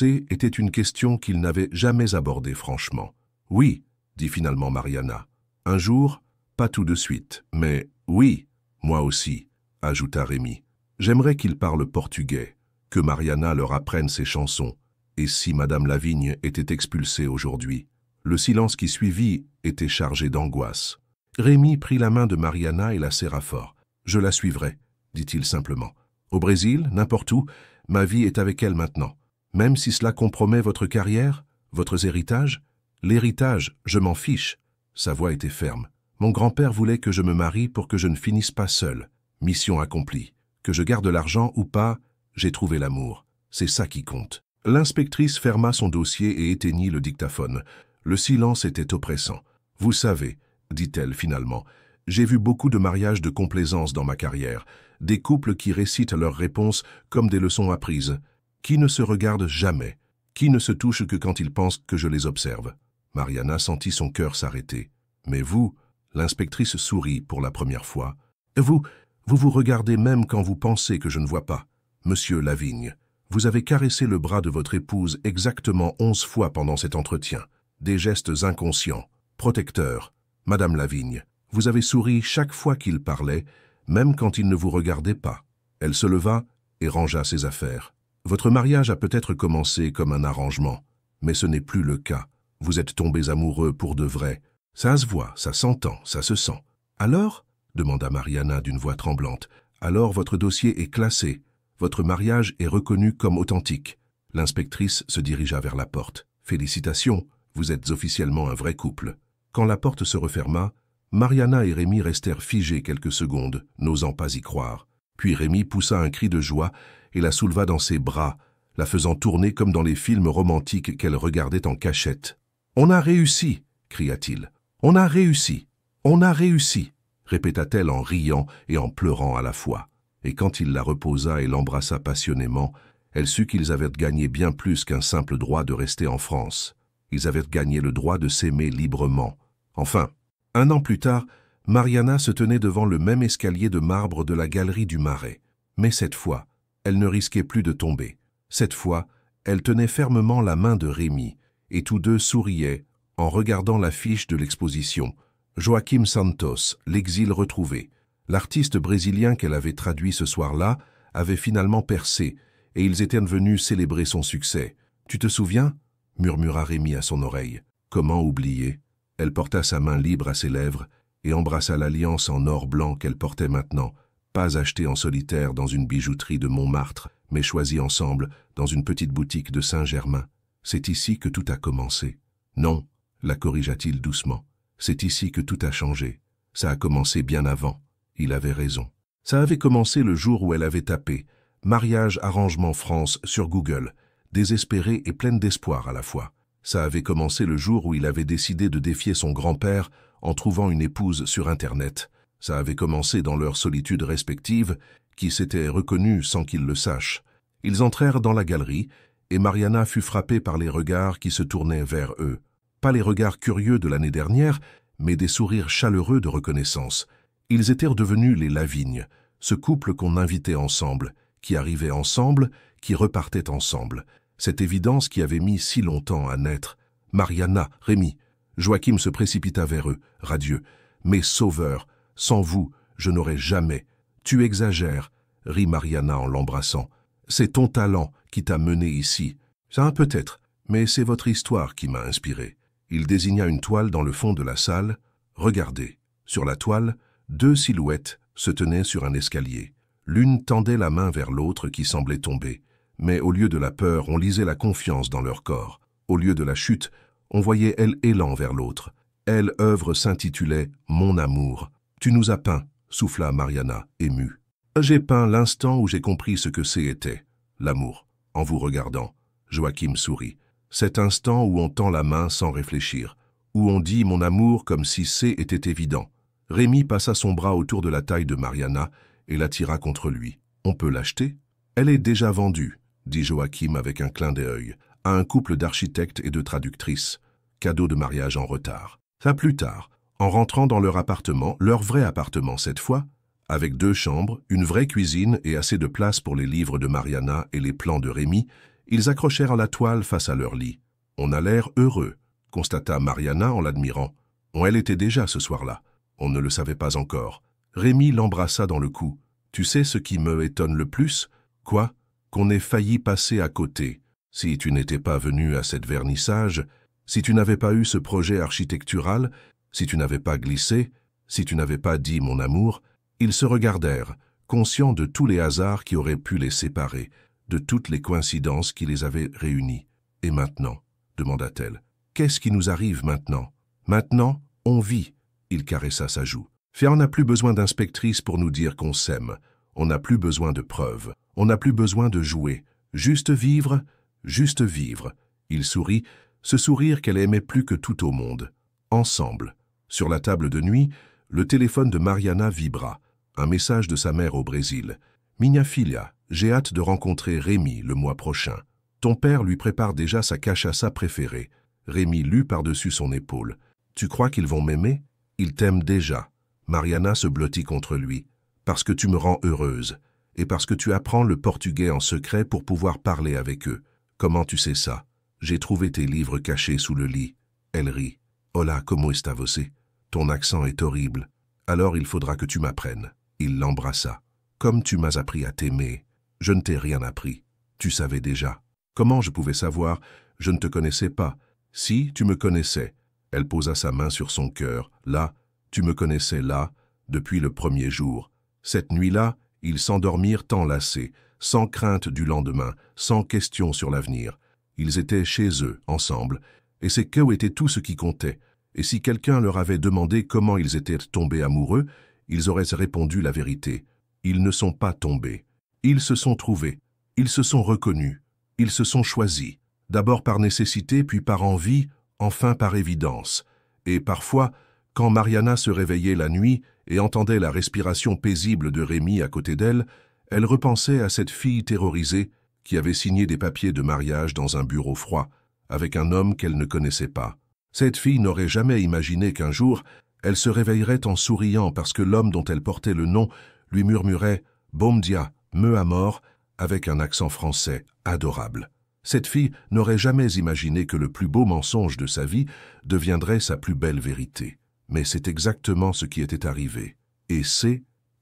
Était une question qu'ils n'avaient jamais abordée franchement. Oui, dit finalement Mariana. Un jour, pas tout de suite, mais oui, moi aussi, ajouta Rémi. J'aimerais qu'ils parlent portugais, que Mariana leur apprenne ses chansons. Et si Madame Lavigne était expulsée aujourd'hui? Le silence qui suivit était chargé d'angoisse. Rémi prit la main de Mariana et la serra fort. « Je la suivrai », dit-il simplement. « Au Brésil, n'importe où, ma vie est avec elle maintenant. Même si cela compromet votre carrière, votre héritage? L'héritage, je m'en fiche. » Sa voix était ferme. « Mon grand-père voulait que je me marie pour que je ne finisse pas seul. Mission accomplie. Que je garde l'argent ou pas, j'ai trouvé l'amour. C'est ça qui compte. » L'inspectrice ferma son dossier et éteignit le dictaphone. Le silence était oppressant. « Vous savez, » dit-elle finalement, « j'ai vu beaucoup de mariages de complaisance dans ma carrière, des couples qui récitent leurs réponses comme des leçons apprises, qui ne se regardent jamais, qui ne se touchent que quand ils pensent que je les observe. » Mariana sentit son cœur s'arrêter. « Mais vous, » l'inspectrice sourit pour la première fois, « vous vous regardez même quand vous pensez que je ne vois pas. Monsieur Lavigne, vous avez caressé le bras de votre épouse exactement 11 fois pendant cet entretien. Des gestes inconscients, protecteurs. Madame Lavigne, vous avez souri chaque fois qu'il parlait, même quand il ne vous regardait pas. » Elle se leva et rangea ses affaires. « Votre mariage a peut-être commencé comme un arrangement, mais ce n'est plus le cas. Vous êtes tombés amoureux pour de vrai. Ça se voit, ça s'entend, ça se sent. »« Alors ?» demanda Mariana d'une voix tremblante. « Alors votre dossier est classé. Votre mariage est reconnu comme authentique. » L'inspectrice se dirigea vers la porte. « Félicitations, vous êtes officiellement un vrai couple. » Quand la porte se referma, Mariana et Rémi restèrent figés quelques secondes, n'osant pas y croire. Puis Rémi poussa un cri de joie et la souleva dans ses bras, la faisant tourner comme dans les films romantiques qu'elle regardait en cachette. « On a réussi !» cria-t-il. « On a réussi! On a réussi !» répéta-t-elle en riant et en pleurant à la fois. Et quand il la reposa et l'embrassa passionnément, elle sut qu'ils avaient gagné bien plus qu'un simple droit de rester en France. Ils avaient gagné le droit de s'aimer librement. Enfin, 1 an plus tard, Mariana se tenait devant le même escalier de marbre de la galerie du Marais. Mais cette fois, elle ne risquait plus de tomber. Cette fois, elle tenait fermement la main de Rémi, et tous deux souriaient en regardant l'affiche de l'exposition. Joaquim Santos, l'exil retrouvé. L'artiste brésilien qu'elle avait traduit ce soir-là avait finalement percé, et ils étaient venus célébrer son succès. « Tu te souviens ?» murmura Rémi à son oreille. « Comment oublier ?» Elle porta sa main libre à ses lèvres et embrassa l'alliance en or blanc qu'elle portait maintenant, pas achetée en solitaire dans une bijouterie de Montmartre, mais choisie ensemble dans une petite boutique de Saint-Germain. « C'est ici que tout a commencé. »« Non, » la corrigea-t-il doucement. « C'est ici que tout a changé. Ça a commencé bien avant. » Il avait raison. Ça avait commencé le jour où elle avait tapé « Mariage Arrangement France » sur Google, désespérée et pleine d'espoir à la fois. Ça avait commencé le jour où il avait décidé de défier son grand-père en trouvant une épouse sur Internet. Ça avait commencé dans leur solitude respective, qui s'étaient reconnus sans qu'ils le sachent. Ils entrèrent dans la galerie, et Mariana fut frappée par les regards qui se tournaient vers eux. Pas les regards curieux de l'année dernière, mais des sourires chaleureux de reconnaissance. Ils étaient devenus les Lavigne, ce couple qu'on invitait ensemble, qui arrivait ensemble, qui repartait ensemble. Cette évidence qui avait mis si longtemps à naître. Mariana, Rémi. Joachim se précipita vers eux, radieux. « Mes sauveurs, sans vous, je n'aurais jamais. »« Tu exagères, » rit Mariana en l'embrassant. « C'est ton talent qui t'a mené ici. »« Ça, peut-être, mais c'est votre histoire qui m'a inspiré. » Il désigna une toile dans le fond de la salle. « Regardez. » Sur la toile, 2 silhouettes se tenaient sur un escalier. L'une tendait la main vers l'autre qui semblait tomber. Mais au lieu de la peur, on lisait la confiance dans leur corps. Au lieu de la chute, on voyait elle élan vers l'autre. Elle œuvre s'intitulait « Mon amour ». « Tu nous as peint », souffla Mariana, émue. « J'ai peint l'instant où j'ai compris ce que c'était, l'amour, en vous regardant. » Joachim sourit. « Cet instant où on tend la main sans réfléchir, où on dit « mon amour » comme si était évident. » Rémi passa son bras autour de la taille de Mariana et l'attira contre lui. « On peut l'acheter ?»« Elle est déjà vendue, » dit Joachim avec un clin d'œil. à un couple d'architectes et de traductrices. Cadeau de mariage en retard. Ça plus tard, en rentrant dans leur appartement, leur vrai appartement cette fois, avec 2 chambres, une vraie cuisine et assez de place pour les livres de Mariana et les plans de Rémi, ils accrochèrent la toile face à leur lit. « On a l'air heureux », constata Mariana en l'admirant. Elle était déjà ce soir-là. On ne le savait pas encore. Rémi l'embrassa dans le cou. « Tu sais ce qui me étonne le plus ? Quoi ? Qu'on ait failli passer à côté. Si tu n'étais pas venu à cette vernissage, si tu n'avais pas eu ce projet architectural, si tu n'avais pas glissé, si tu n'avais pas dit mon amour, ils se regardèrent, conscients de tous les hasards qui auraient pu les séparer, de toutes les coïncidences qui les avaient réunis. « Et maintenant ?» demanda-t-elle. « Qu'est-ce qui nous arrive maintenant ? Maintenant, on vit. » Il caressa sa joue. « On n'a plus besoin d'inspectrice pour nous dire qu'on s'aime. On n'a plus besoin de preuves. On n'a plus besoin de jouer. Juste vivre, juste vivre. » Il sourit, ce sourire qu'elle aimait plus que tout au monde. Ensemble. Sur la table de nuit, le téléphone de Mariana vibra. Un message de sa mère au Brésil. « Minha filha, j'ai hâte de rencontrer Rémi le mois prochain. Ton père lui prépare déjà sa cachaça préférée. » Rémi lut par-dessus son épaule. « Tu crois qu'ils vont m'aimer ? Ils t'aiment déjà. » Mariana se blottit contre lui. « Parce que tu me rends heureuse. Et parce que tu apprends le portugais en secret pour pouvoir parler avec eux. Comment tu sais ça ? J'ai trouvé tes livres cachés sous le lit. » Elle rit. « Hola, como está você ? Ton accent est horrible. Alors il faudra que tu m'apprennes. » Il l'embrassa. « Comme tu m'as appris à t'aimer. Je ne t'ai rien appris. Tu savais déjà. » « Comment je pouvais savoir ? Je ne te connaissais pas. »« Si, tu me connaissais. » Elle posa sa main sur son cœur. « Là, tu me connaissais là, depuis le premier jour. » Cette nuit-là, ils s'endormirent enlacés, sans crainte du lendemain, sans question sur l'avenir. Ils étaient chez eux, ensemble, et c'est qu'eux était tout ce qui comptait. Et si quelqu'un leur avait demandé comment ils étaient tombés amoureux, ils auraient répondu la vérité. Ils ne sont pas tombés. Ils se sont trouvés. Ils se sont reconnus. Ils se sont choisis, d'abord par nécessité, puis par envie, enfin par évidence. Et parfois, quand Mariana se réveillait la nuit et entendait la respiration paisible de Rémi à côté d'elle, elle repensait à cette fille terrorisée qui avait signé des papiers de mariage dans un bureau froid, avec un homme qu'elle ne connaissait pas. Cette fille n'aurait jamais imaginé qu'un jour, elle se réveillerait en souriant parce que l'homme dont elle portait le nom lui murmurait « Bom dia, meu amor » avec un accent français adorable. Cette fille n'aurait jamais imaginé que le plus beau mensonge de sa vie deviendrait sa plus belle vérité. Mais c'est exactement ce qui était arrivé. Et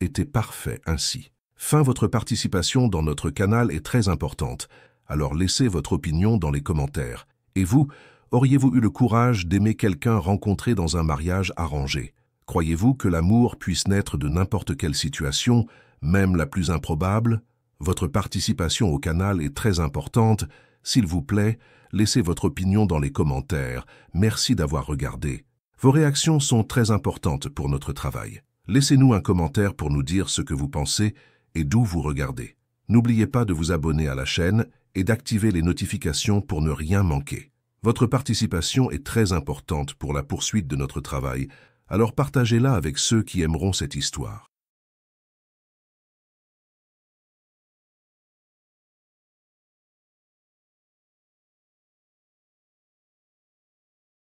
était parfait ainsi. Votre participation dans notre canal est très importante, alors laissez votre opinion dans les commentaires. Et vous, auriez-vous eu le courage d'aimer quelqu'un rencontré dans un mariage arrangé? Croyez-vous que l'amour puisse naître de n'importe quelle situation, même la plus improbable? Votre participation au canal est très importante. S'il vous plaît, laissez votre opinion dans les commentaires. Merci d'avoir regardé. Vos réactions sont très importantes pour notre travail. Laissez-nous un commentaire pour nous dire ce que vous pensez et d'où vous regardez. N'oubliez pas de vous abonner à la chaîne et d'activer les notifications pour ne rien manquer. Votre participation est très importante pour la poursuite de notre travail, alors partagez-la avec ceux qui aimeront cette histoire.